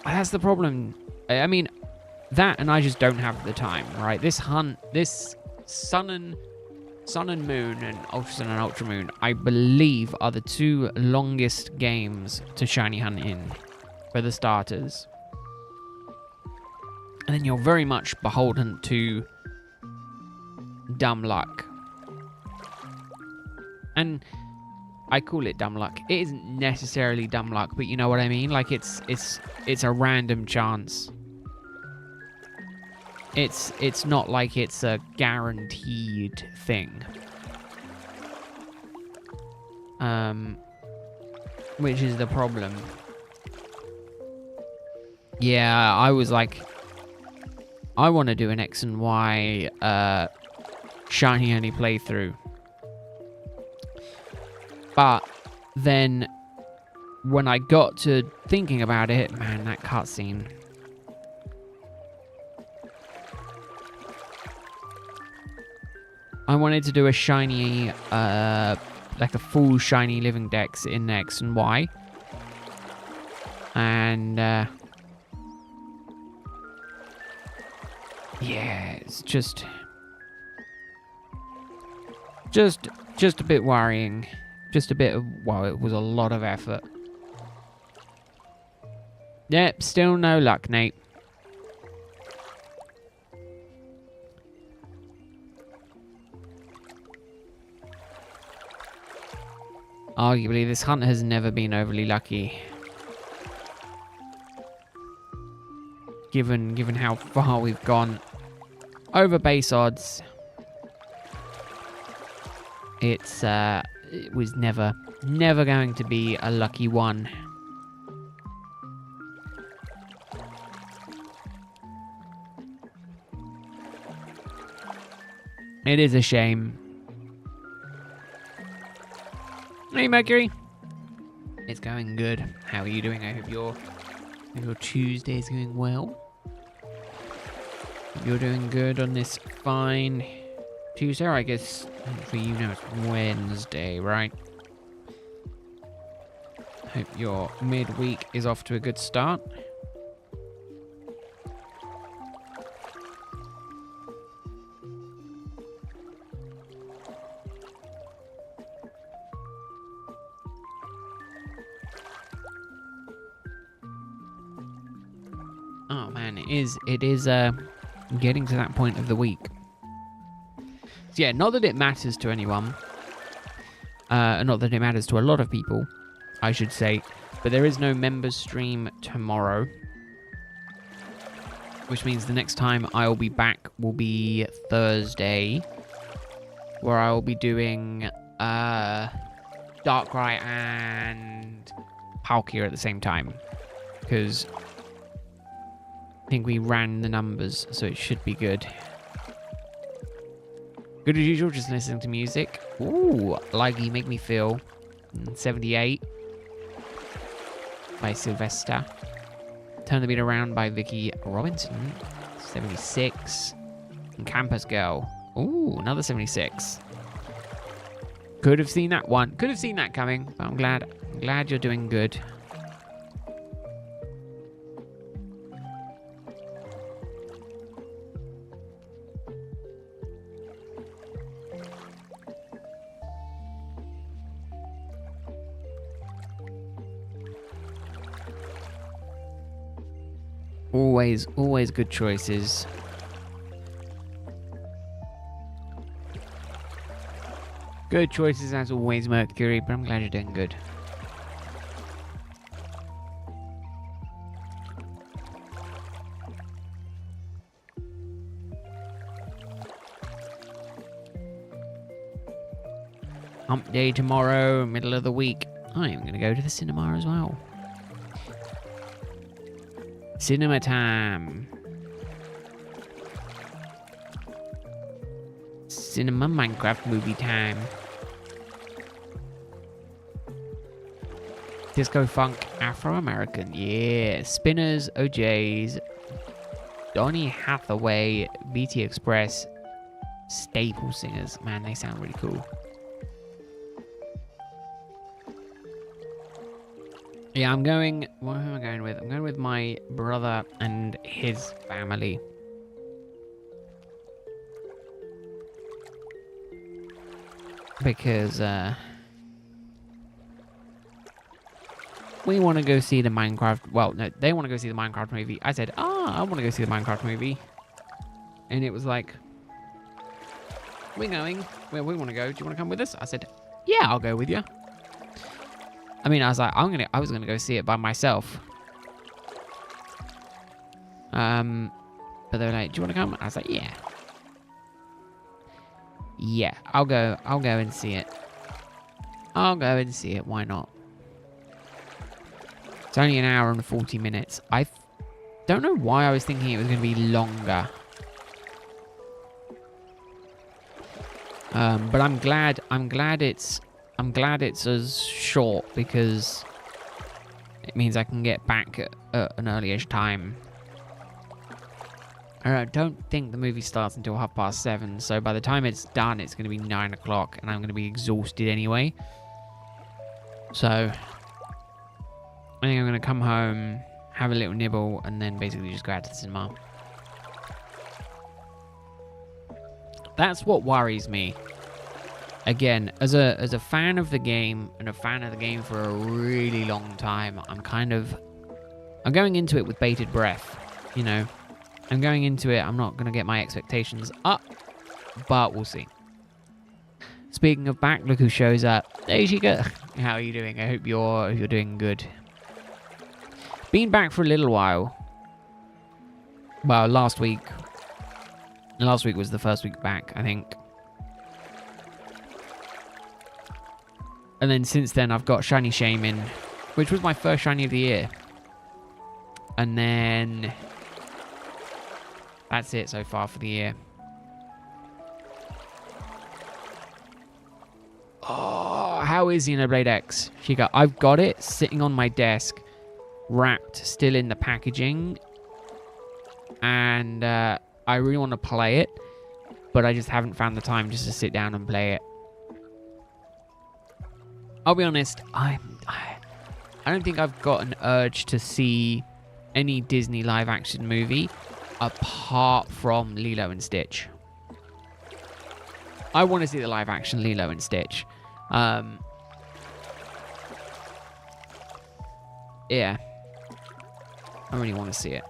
That's the problem. I mean, that and I just don't have the time, right? This hunt, this Sun and Moon and Ultra Sun and Ultra Moon, I believe are the two longest games to shiny hunt in, for the starters. And then you're very much beholden to dumb luck. And I call it dumb luck. It isn't necessarily dumb luck, but you know what I mean? Like it's a random chance. It's not like it's a guaranteed thing. Which is the problem. Yeah, I was like, I want to do an X and Y shiny only playthrough. But then when I got to thinking about it, man, that cutscene. I wanted to do a shiny, like a full shiny living dex in X and Y. And, yeah, it's just a bit worrying. Just a bit of, well, it was a lot of effort. Yep, still no luck, Nate. Arguably, this hunt has never been overly lucky. Given how far we've gone over base odds, it was never going to be a lucky one. It is a shame. Hey, Mercury. It's going good. How are you doing? I hope your Tuesday's going well. You're doing good on this fine Tuesday. I guess for you now it's Wednesday, right? Hope your midweek is off to a good start. Oh man, it is getting to that point of the week. So yeah, not that it matters to anyone. Not that it matters to a lot of people, I should say. But there is no members stream tomorrow. Which means the next time I'll be back will be Thursday. Where I will be doing Darkrai and Palkia at the same time. Because I think we ran the numbers, so it should be good. Good as usual, just listening to music. Ooh, like You Make Me Feel. 78 by Sylvester. Turn the Beat Around by Vicky Robinson. 76. And Campus Girl. Ooh, another 76. Could have seen that one. Could have seen that coming, but I'm glad you're doing good. Always good choices. Good choices as always, Mercury, but I'm glad you're doing good. Hump day tomorrow, middle of the week. I am going to go to the cinema as well. Cinema time. Cinema Minecraft movie time. Disco Funk Afro-American. Yeah. Spinners, OJs, Donny Hathaway, BT Express, staple singers. Man, they sound really cool. Yeah, I'm going... What am I going with? I'm going with my brother and his family. Because, we want to go see the Minecraft... Well, no, they want to go see the Minecraft movie. I said, I want to go see the Minecraft movie. And it was like... We're going. Where we want to go. Do you want to come with us? I said, yeah, I'll go with you. I mean, I was like, I was gonna go see it by myself. But they were like, do you want to come? I was like, yeah. Yeah, I'll go and see it. I'll go and see it, why not? It's only an hour and 40 minutes. I don't know why I was thinking it was going to be longer. But I'm glad it's as short because it means I can get back at an earlier time. I don't think the movie starts until 7:30, so by the time it's done, it's going to be 9 o'clock, and I'm going to be exhausted anyway. So, I think I'm going to come home, have a little nibble, and then basically just go out to the cinema. That's what worries me. Again, as a fan of the game, and a fan of the game for a really long time, I'm going into it with bated breath, you know. I'm going into it, I'm not going to get my expectations up, but we'll see. Speaking of back, look who shows up. There she goes. How are you doing? I hope you're doing good. Been back for a little while. Well, last week. Last week was the first week back, I think. And then since then, I've got Shiny Shaman, which was my first shiny of the year. And then that's it so far for the year. Oh, how is Xenoblade X? I've got it sitting on my desk, wrapped still in the packaging. And I really want to play it, but I just haven't found the time just to sit down and play it. I'll be honest, I don't think I've got an urge to see any Disney live-action movie apart from Lilo and Stitch. I want to see the live-action Lilo and Stitch. Yeah. I really want to see it.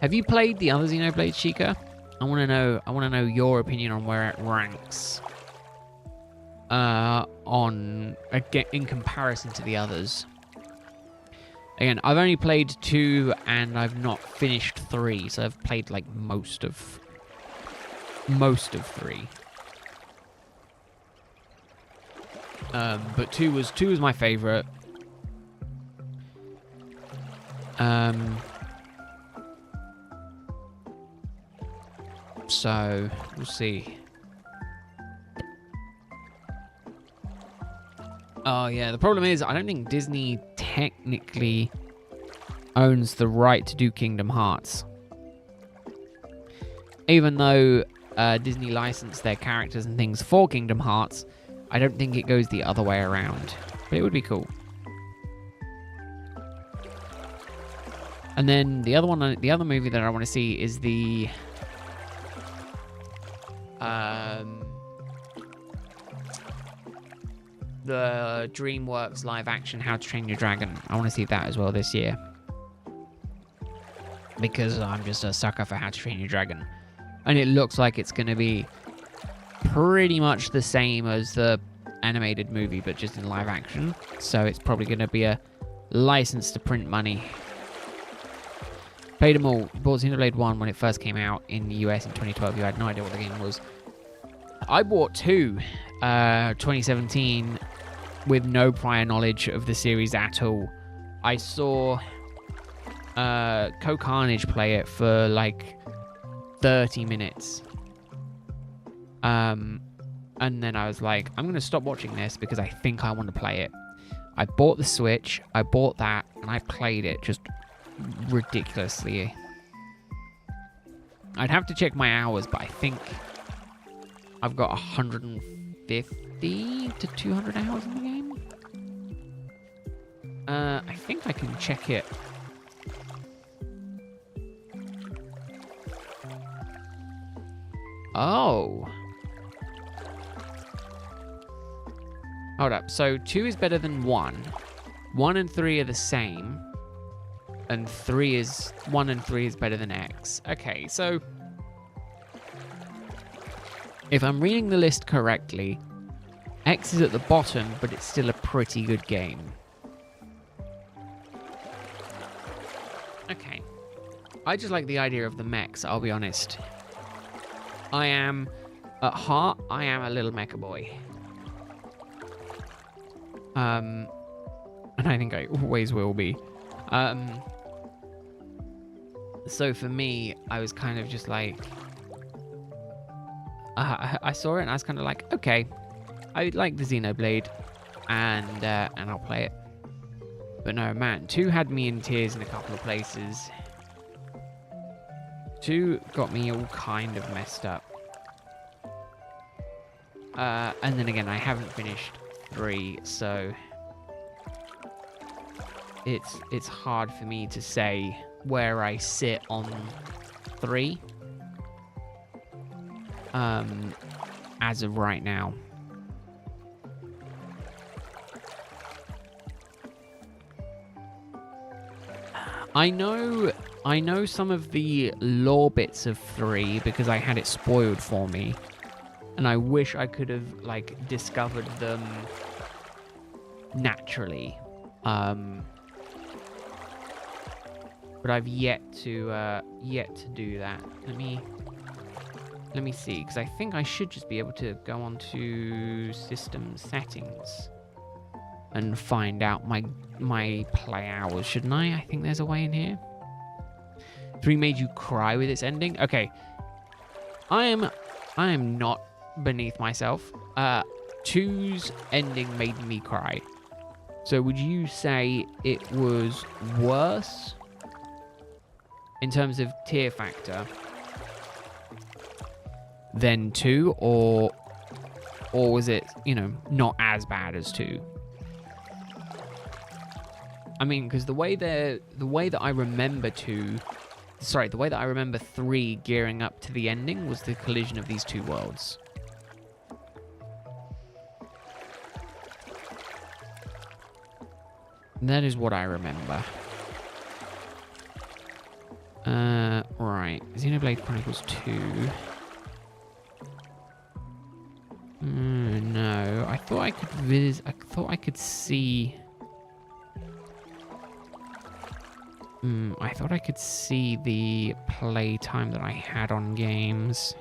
Have you played the other Xenoblade, Sheikah? I want to know your opinion on where it ranks. In comparison to the others. Again, I've only played 2 and I've not finished 3, so I've played like most of 3. But 2 was my favorite. So we'll see. Oh yeah, the problem is I don't think Disney technically owns the right to do Kingdom Hearts. Even though Disney licensed their characters and things for Kingdom Hearts, I don't think it goes the other way around. But it would be cool. And then the other movie that I want to see is the DreamWorks live action How to Train Your Dragon. I want to see that as well this year. Because I'm just a sucker for How to Train Your Dragon. And it looks like it's going to be pretty much the same as the animated movie, but just in live action. So it's probably going to be a license to print money. Played them all. Bought Xenoblade 1 when it first came out in the US in 2012. You had no idea what the game was. I bought 2, 2017, with no prior knowledge of the series at all. I saw Carnage play it for like 30 minutes. And then I was like, I'm going to stop watching this because I think I want to play it. I bought the Switch, I bought that, and I played it just ridiculously. I'd have to check my hours, but I think I've got 150 to 200 hours in the game. I think I can check it. Oh. Hold up. So 2 is better than 1. 1 and 3 are the same. And 1 and 3 is better than X. Okay, so if I'm reading the list correctly, X is at the bottom, but it's still a pretty good game. Okay. I just like the idea of the mechs, I'll be honest. At heart, I am a little mecha boy. And I think I always will be. So for me, I was kind of just like, I saw it and I was kind of like, okay, I like the Xenoblade, and I'll play it. But no, man, 2 had me in tears in a couple of places. 2 got me all kind of messed up. And then again, I haven't finished 3, so it's hard for me to say where I sit on 3 as of right now. I know some of the lore bits of 3 because I had it spoiled for me. And I wish I could have, like, discovered them naturally. But I've yet to do that. Let me see, because I think I should just be able to go on to system settings and find out my play hours, shouldn't I? I think there's a way in here. 3 made you cry with its ending? Okay. I am not beneath myself. 2's ending made me cry. So would you say it was worse in terms of tier factor than 2, or was it, not as bad as 2? I mean, because the way that I remember 3 gearing up to the ending was the collision of these 2 worlds. That is what I remember. Right. Xenoblade Chronicles 2. No. I thought I could see... I thought I could see the playtime that I had on games.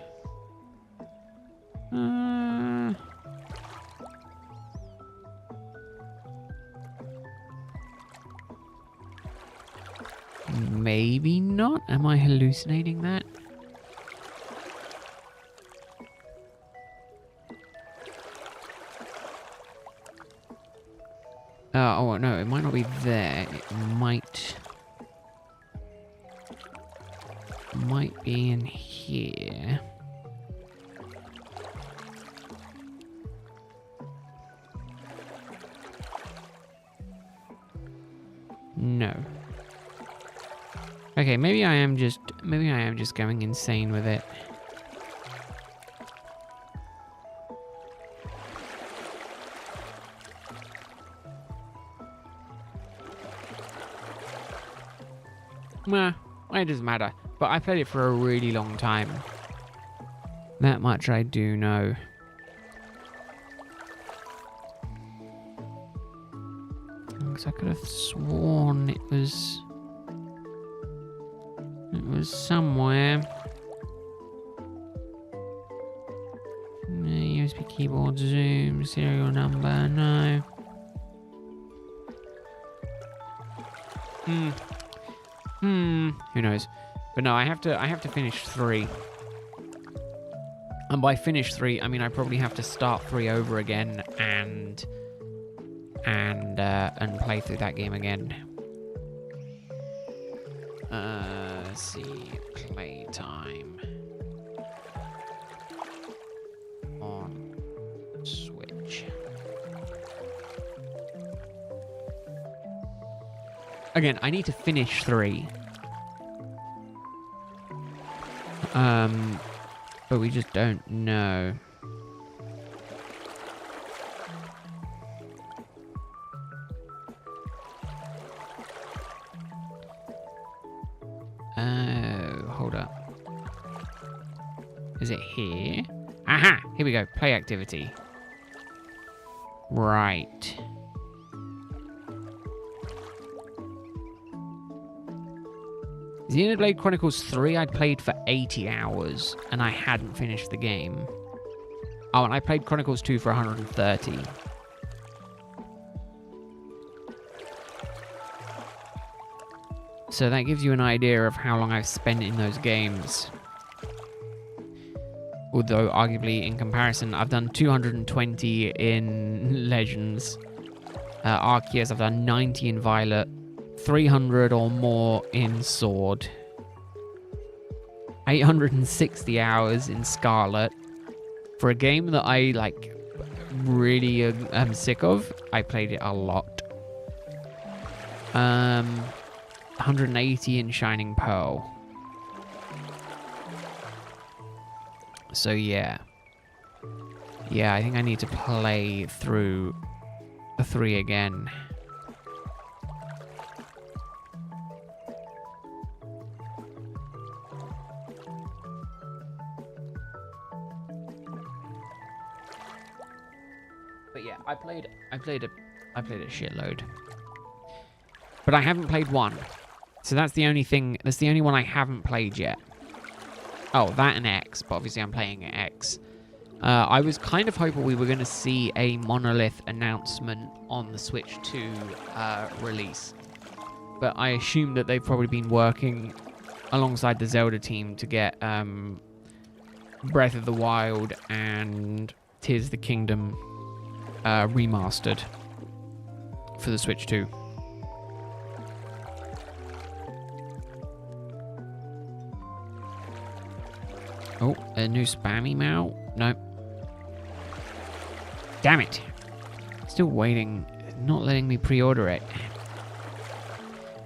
Maybe not. Am I hallucinating that? Oh no, it might not be there. It might be in here. No. Okay, maybe I am just going insane with it. Nah, it doesn't matter. But I played it for a really long time. That much I do know. Because I could have sworn it was somewhere. USB keyboard zoom, serial number, no. Who knows? But no, I have to finish 3. And by finish 3, I mean I probably have to start 3 over again and play through that game again. Let's see, playtime on Switch. Again, I need to finish 3. But we just don't know. Oh, hold up. Is it here? Aha! Here we go. Play activity. Right. Xenoblade Chronicles 3 I'd played for 80 hours, and I hadn't finished the game. Oh, and I played Chronicles 2 for 130. So that gives you an idea of how long I've spent in those games. Although, arguably, in comparison, I've done 220 in Legends. Arceus, I've done 90 in Violet. 300 or more in Sword. 860 hours in Scarlet for a game that I like really am sick of. I played it a lot. 180 in Shining Pearl. So yeah. Yeah, I think I need to play through the 3 again. But yeah, I played a shitload. But I haven't played 1. So that's the only one I haven't played yet. Oh, that and X, but obviously I'm playing X. I was kind of hoping we were going to see a Monolith announcement on the Switch 2 release. But I assume that they've probably been working alongside the Zelda team to get Breath of the Wild and Tears of the Kingdom remastered for the Switch 2. Oh, a new spam email? No. Damn it. Still waiting. Not letting me pre-order it.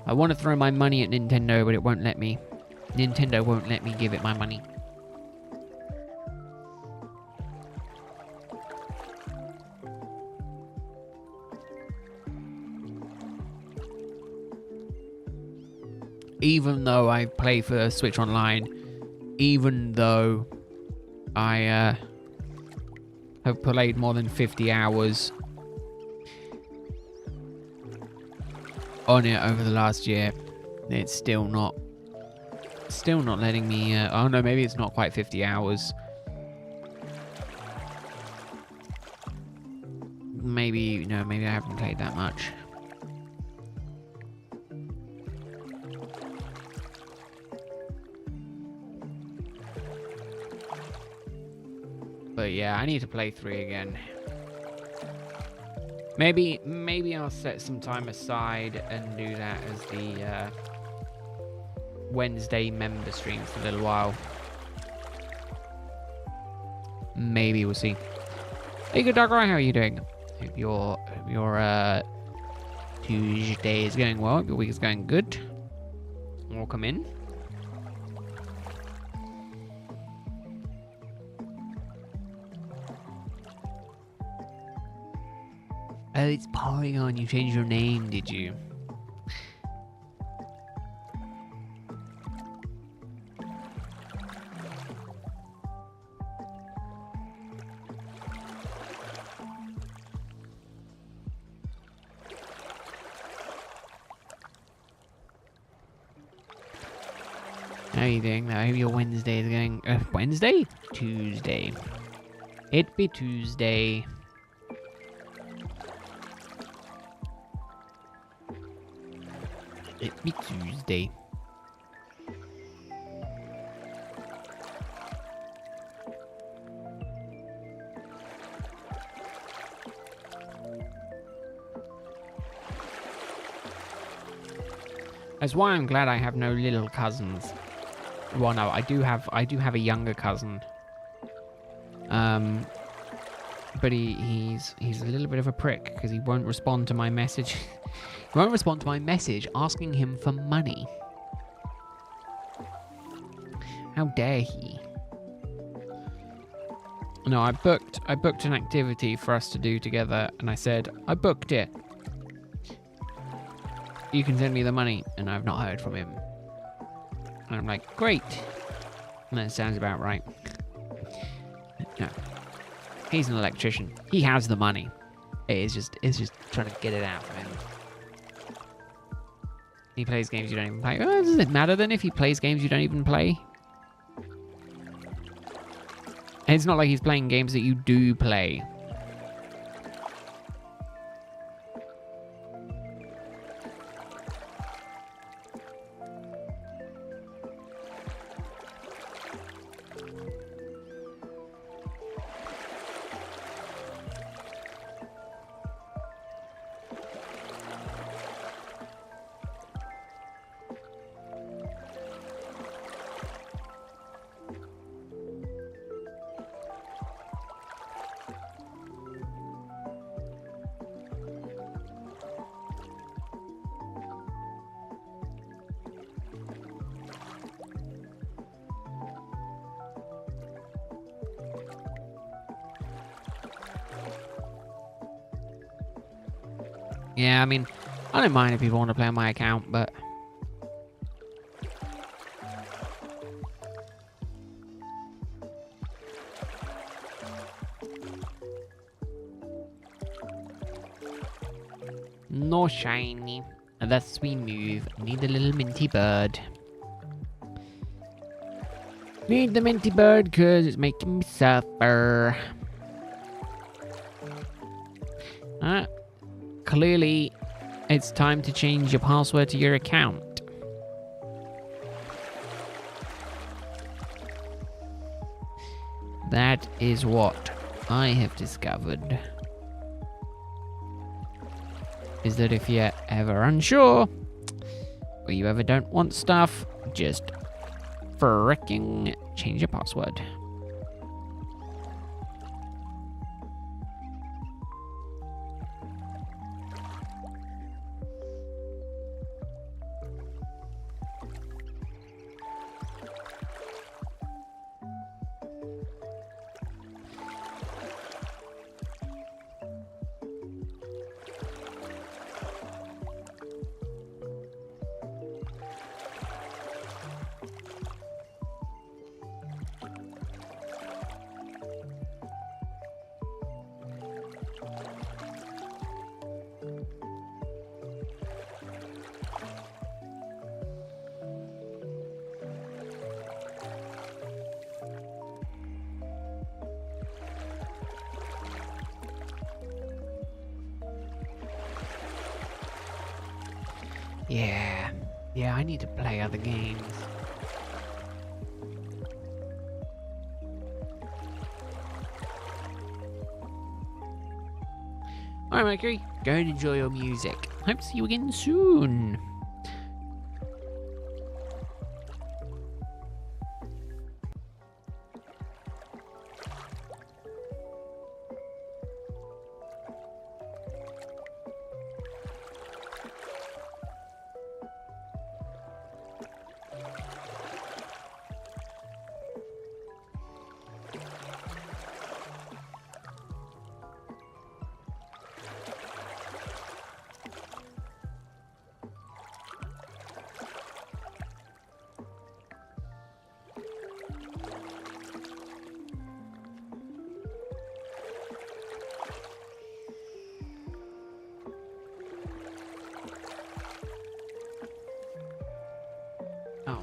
I want to throw my money at Nintendo, but it won't let me. Nintendo won't let me give it my money. Even though I play for Switch Online, even though I have played more than 50 hours on it over the last year, it's still not letting me. Oh no, maybe it's not quite 50 hours. Maybe maybe I haven't played that much. But yeah, I need to play 3 again. Maybe I'll set some time aside and do that as the Wednesday member stream for a little while. Maybe we'll see. Hey, good dog, how are you doing? Hope your Tuesday is going well. Your week is going good. Welcome in. Oh, it's Polygon. You changed your name, did you? How are you doing? I hope your Wednesday is going... Wednesday? Tuesday. It be Tuesday. It be Tuesday. That's why I'm glad I have no little cousins. Well, no, I do have a younger cousin. But he's a little bit of a prick because he won't respond to my message. He won't respond to my message asking him for money. How dare he? No, I booked an activity for us to do together, and I said, I booked it. You can send me the money, and I've not heard from him. And I'm like, great. And that sounds about right. No. He's an electrician. He has the money. It's just trying to get it out of him. He plays games you don't even play. Oh, does it matter then if he plays games you don't even play? And it's not like he's playing games that you do play. Yeah, I mean, I don't mind if people want to play on my account, but... No shiny. And that's we move. Need the little minty bird. Need the minty bird because it's making me suffer. Clearly, it's time to change your password to your account. That is what I have discovered. Is that if you're ever unsure, or you ever don't want stuff, just fricking change your password. Yeah, I need to play other games. Alright, Mercury, go and enjoy your music. Hope to see you again soon. Oh.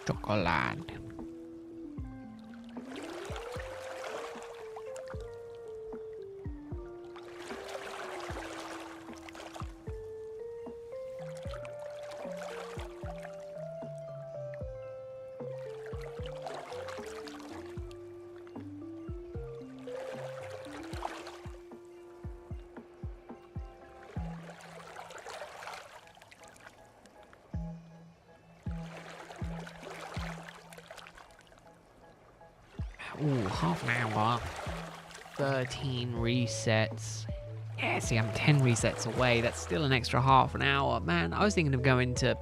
Chocolate. Ooh, half an hour. 13 resets. Yeah, see, I'm 10 resets away. That's still an extra half an hour. Man, I was thinking of going to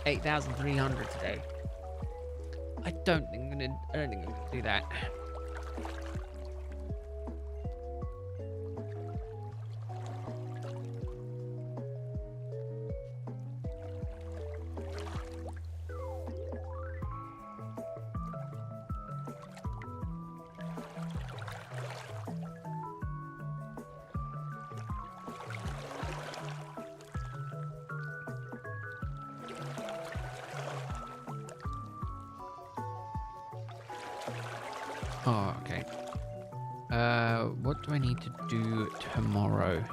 8,300 today. I don't think I'm gonna do that. Oh, okay. What do I need to do tomorrow?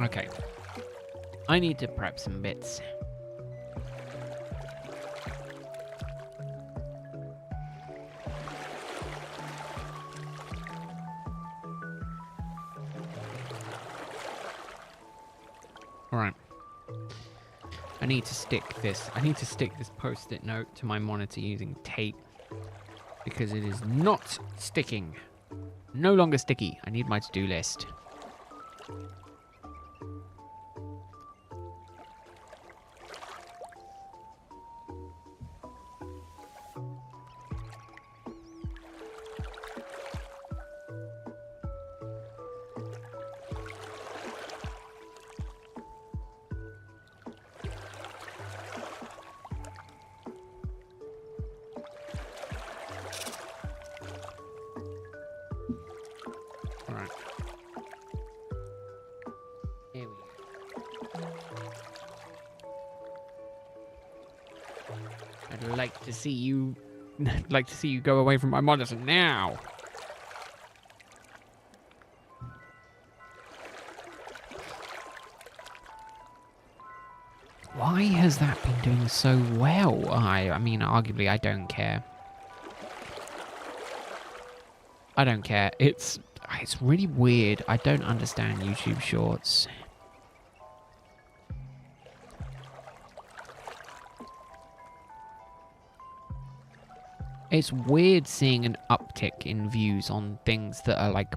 Okay. I need to prep some bits. Alright. I need to stick this post-it note to my monitor using tape. Because it is not sticking. No longer sticky. I need my to-do list. Alright. Here we go. I'd like to see you go away from my monitor now. Why has that been doing so well? I mean, arguably, I don't care. I don't care. It's really weird. I don't understand YouTube Shorts. It's weird seeing an uptick in views on things that are like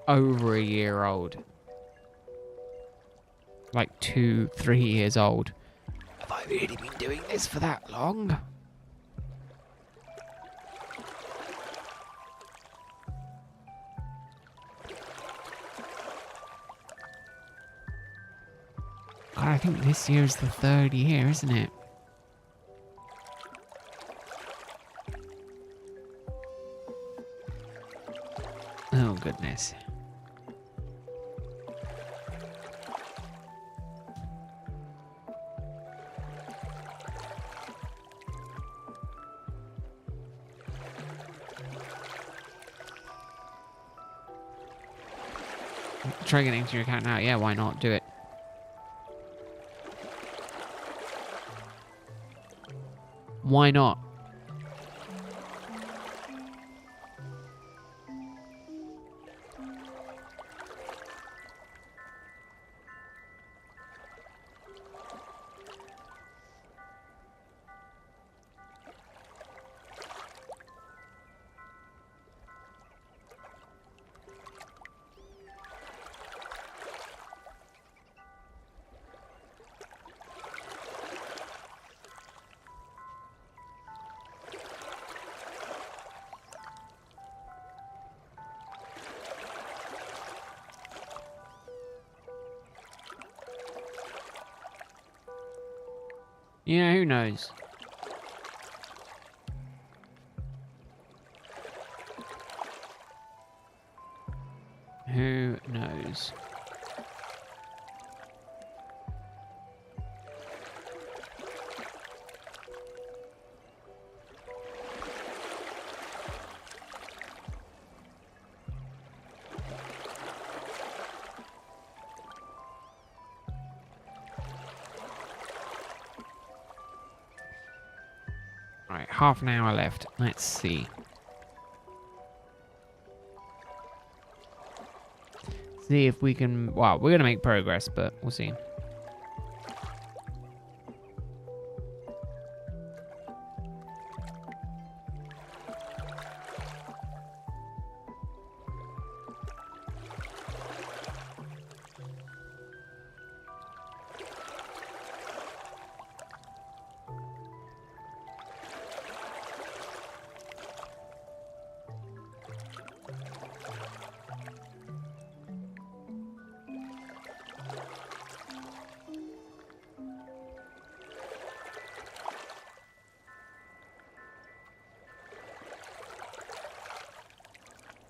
over a year old. Like 2-3 years old. Have I really been doing this for that long? I think this year's the 3rd year, isn't it? Oh, goodness. Try getting into your account now. Yeah, why not? Do it. Why not? Yeah, who knows? Who knows? Right, half an hour left. Let's see. See if we can... Well, we're going to make progress, but we'll see.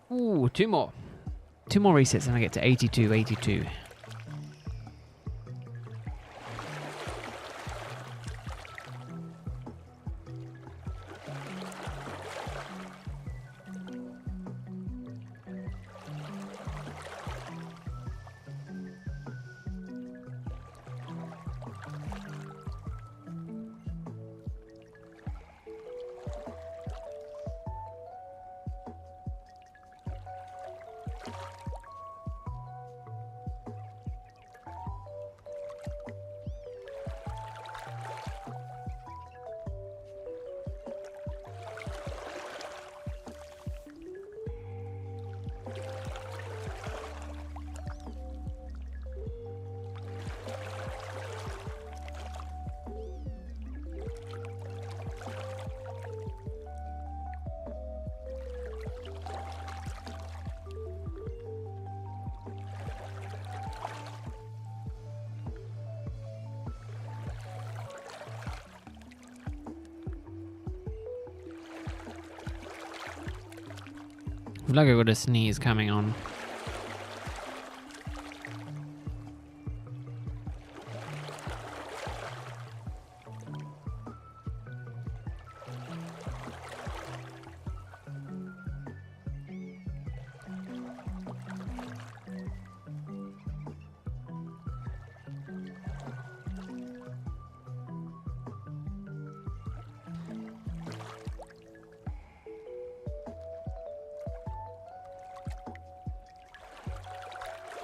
Ooh, two more. Two more resets and I get to 82, 82. I feel like I've got a sneeze coming on.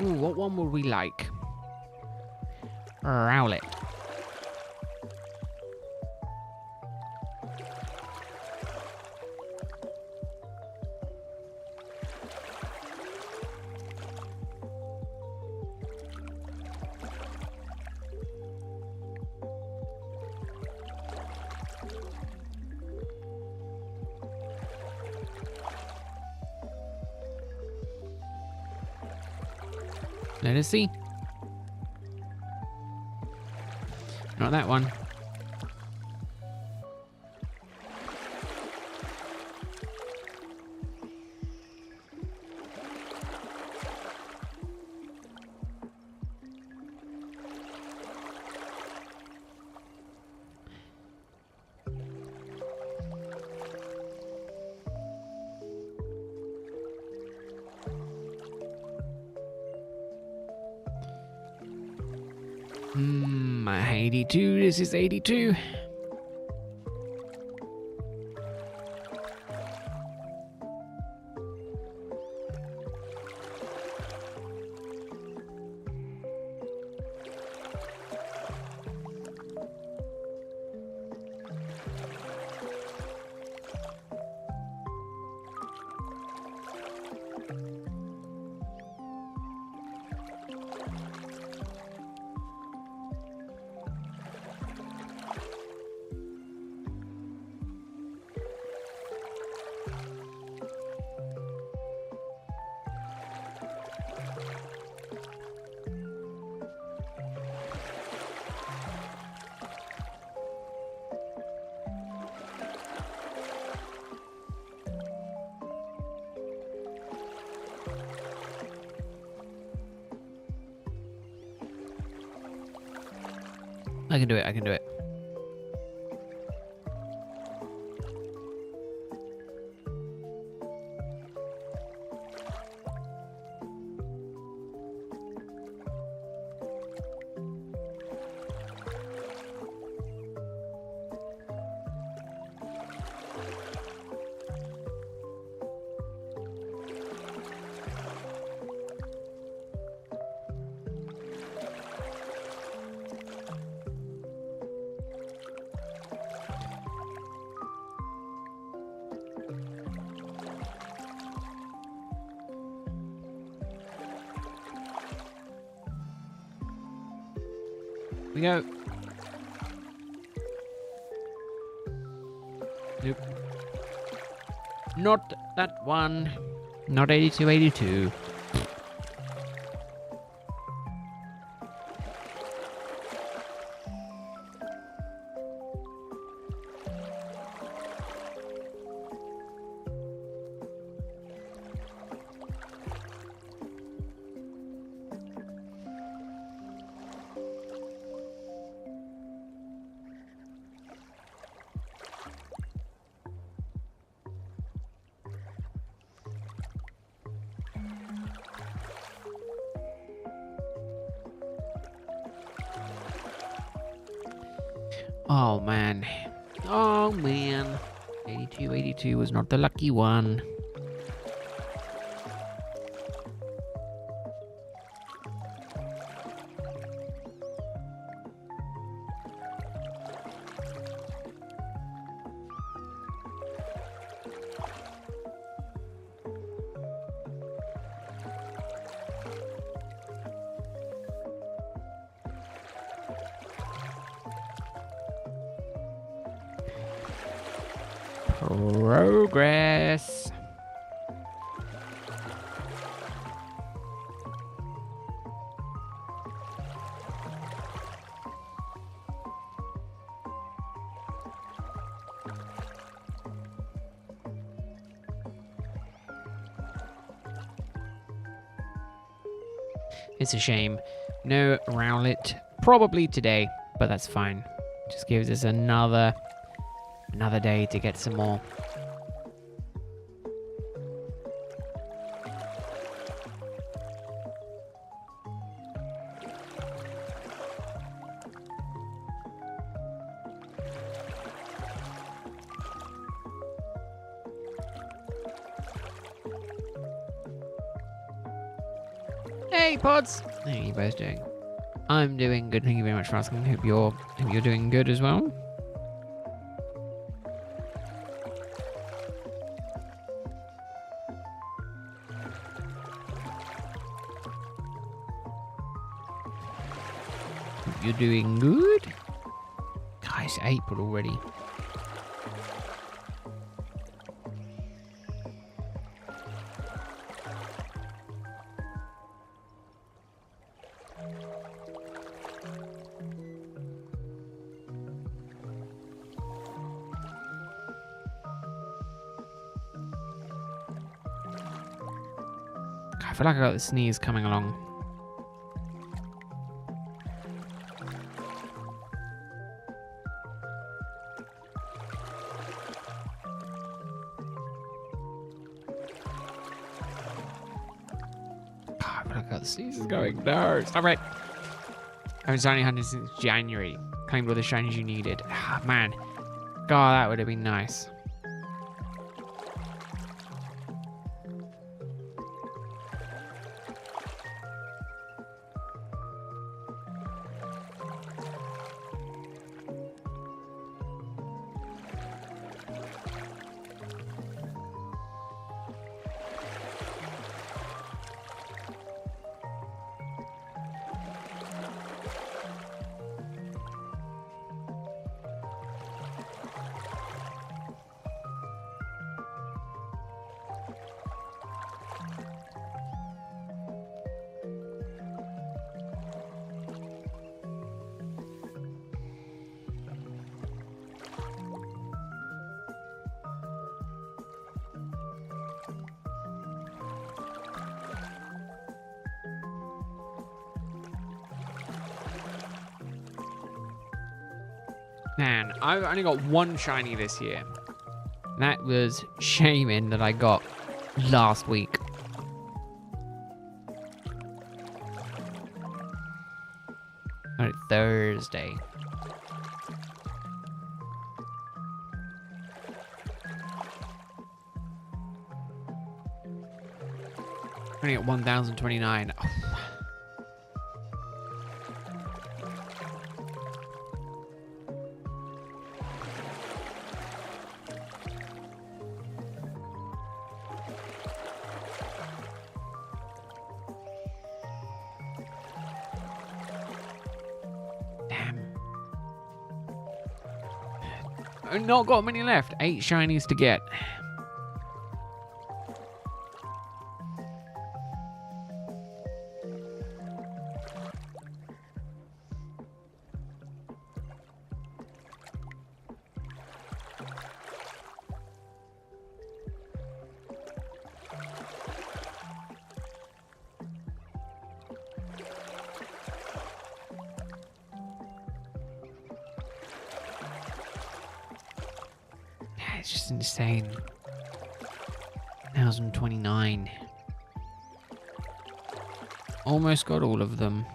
Ooh, what one would we like? Rowlet. Let us see. Not that one. Hmm, 82. This is 82. I can do it, I can do it. We go. Nope. Not that one. Not 82, 82. Oh man. Oh man. 82, 82 was not the lucky one. Progress. It's a shame. No Rowlet probably today, but that's fine. Just gives us another day to get some more. Hey, Pods! How are you both doing? I'm doing good. Thank you very much for asking. Hope you're doing good as well. Hope you're doing good. Guys, April already. I feel like I got the sneeze coming along. I feel like I got the sneeze is going. No, stop it. I've been shiny hunting since January. Claimed all the shinies you needed. Ah, man. God, that would have been nice. Man, I've only got one shiny this year. That was shaming that I got last week. On Thursday. Only at 1,029. Oh. I've not got many left. 8 shinies to get. It's just insane. 1,029. Almost got all of them.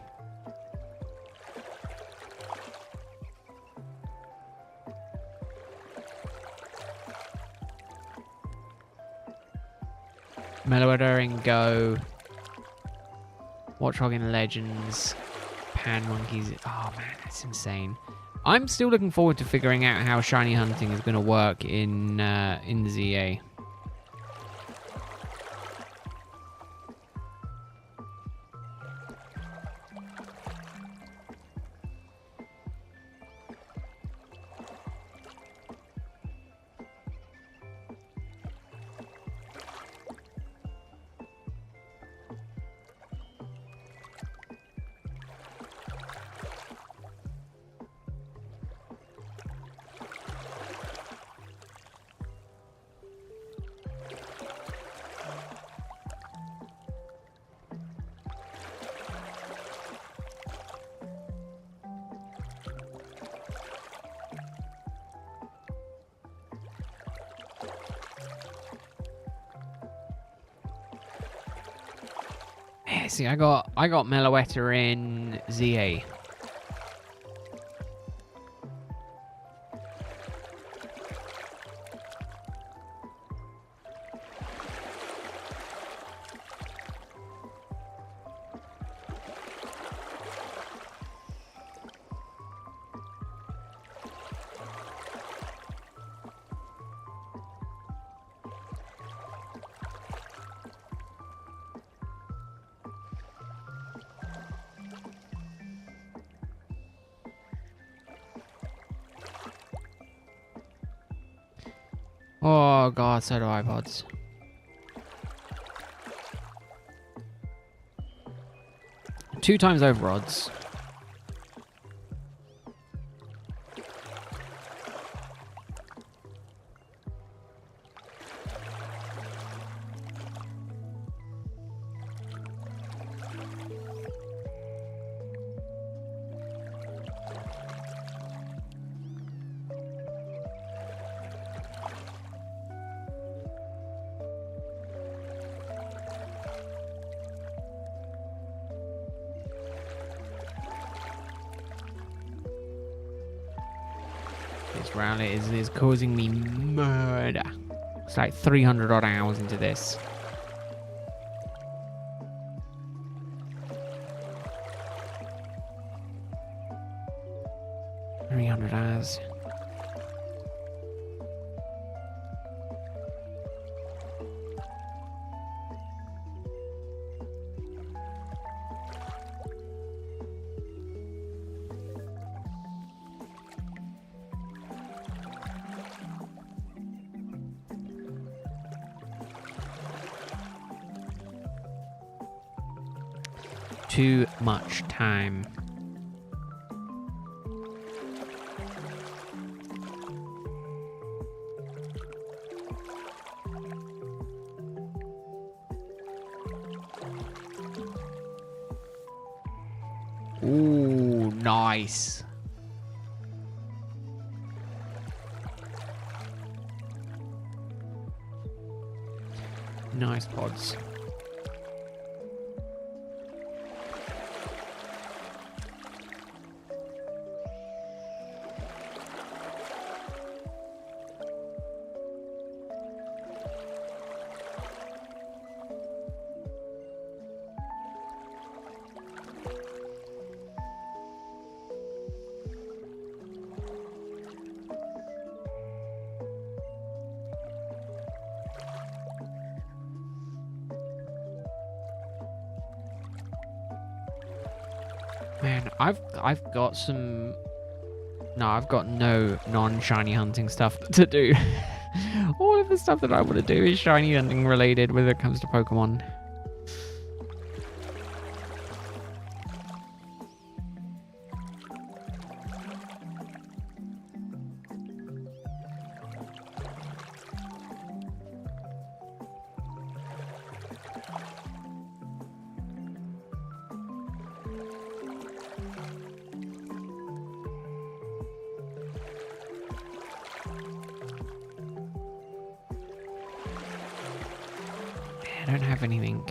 Meloetta in Go. Watchhog in Legends. Pan Monkeys. Oh man, that's insane. I'm still looking forward to figuring out how shiny hunting is going to work in ZA. see, I got Meloetta in ZA. Oh god, so do iPods. Two times over odds. This ROWLET is causing me murder. It's like 300 odd hours into this. $300. Too much time. Ooh, nice. Nice pods. Man, I've got some. No, I've got no non-shiny hunting stuff to do. All of the stuff that I want to do is shiny hunting related when it comes to Pokemon. I don't have anything.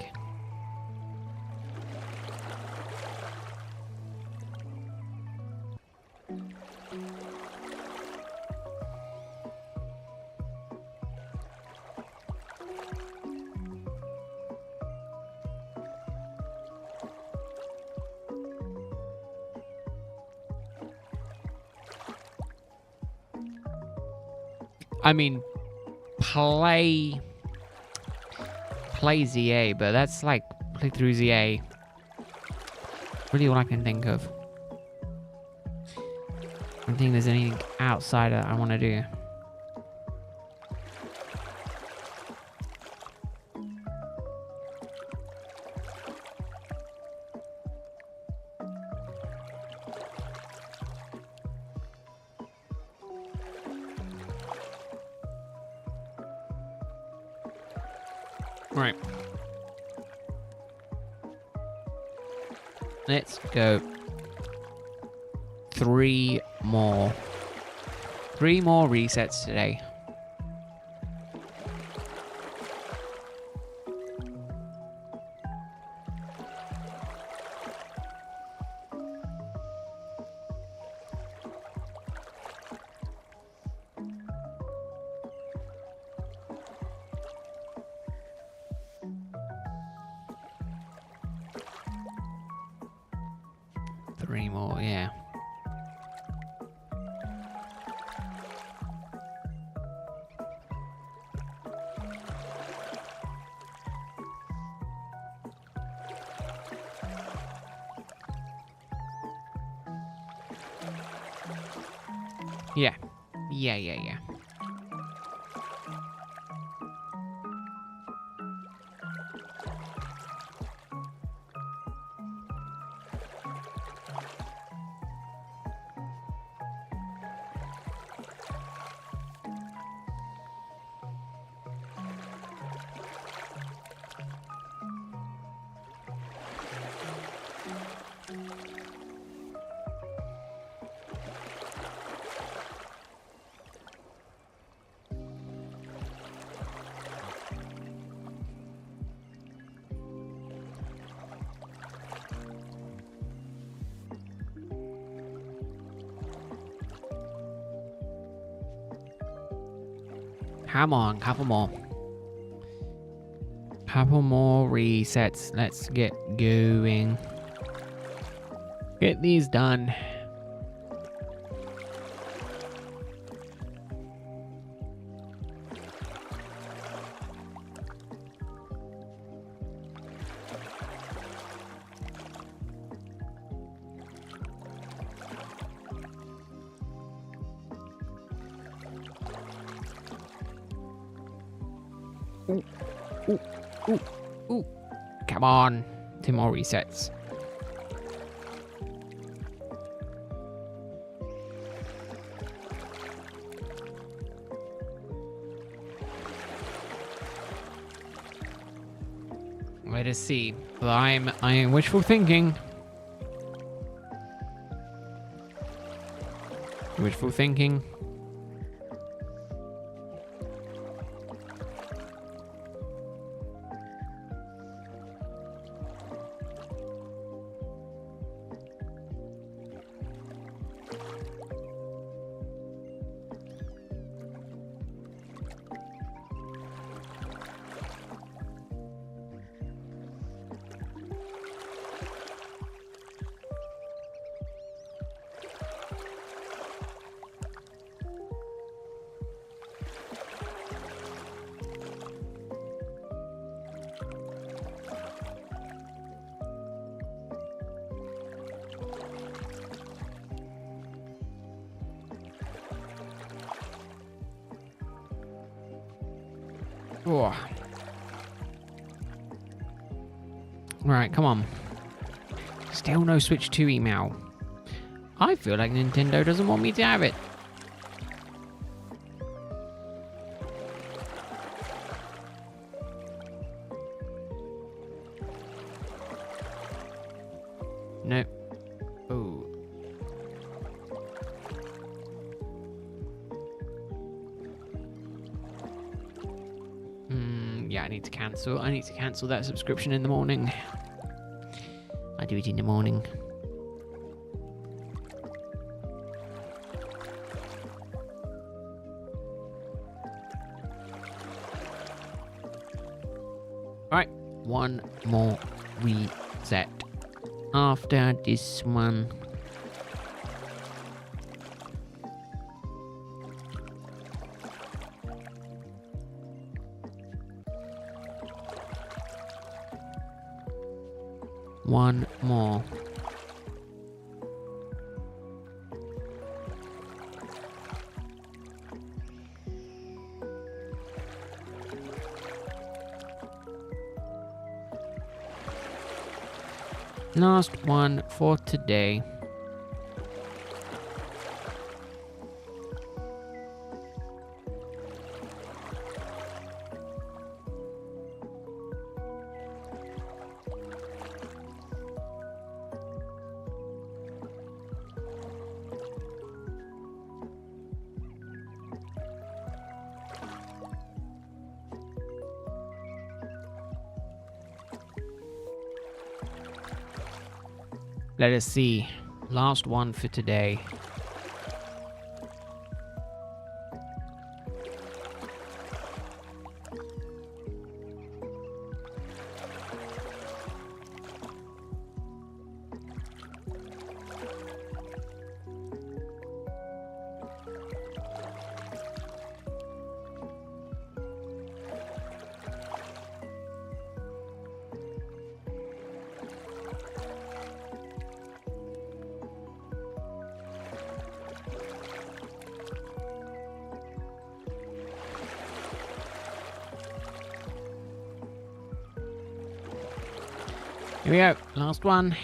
I mean, play ZA, but that's like play through ZA. Really all I can think of. I don't think there's anything outside that I want to do. Right. Let's go. Three more resets today. 3 more, yeah. Yeah. Yeah. Come on, couple more. Couple more resets. Let's get going. Get these done. Ooh. Come on. 2 more resets. Let us see. I am wishful thinking. Wishful thinking. Oh. Right, come on. Still no Switch 2 email. I feel like Nintendo doesn't want me to have it. Nope. Oh. Yeah, I need to cancel. I need to cancel that subscription in the morning. I do it in the morning. Alright, 1 more reset after this one. One more. Last one for today. Let us see. Last one for today. Here we go. Last one.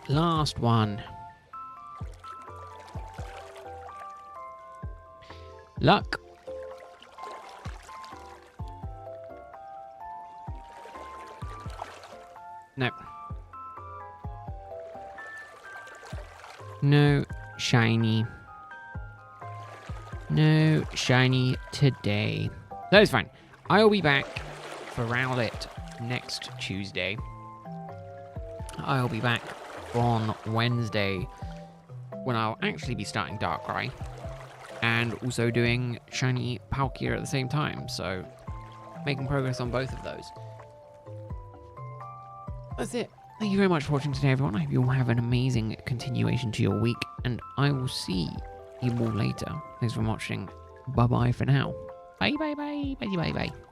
Last one. Luck. No. No shiny. No shiny today. That is fine. I'll be back for Rowlet next Tuesday. I'll be back on Wednesday when I'll actually be starting Darkrai and also doing shiny Palkia at the same time, so making progress on both of those. That's it. Thank you very much for watching today, everyone. I hope you all have an amazing continuation to your week, and I will see you all later. Thanks for watching. Bye bye for now. Bye bye bye bye bye bye.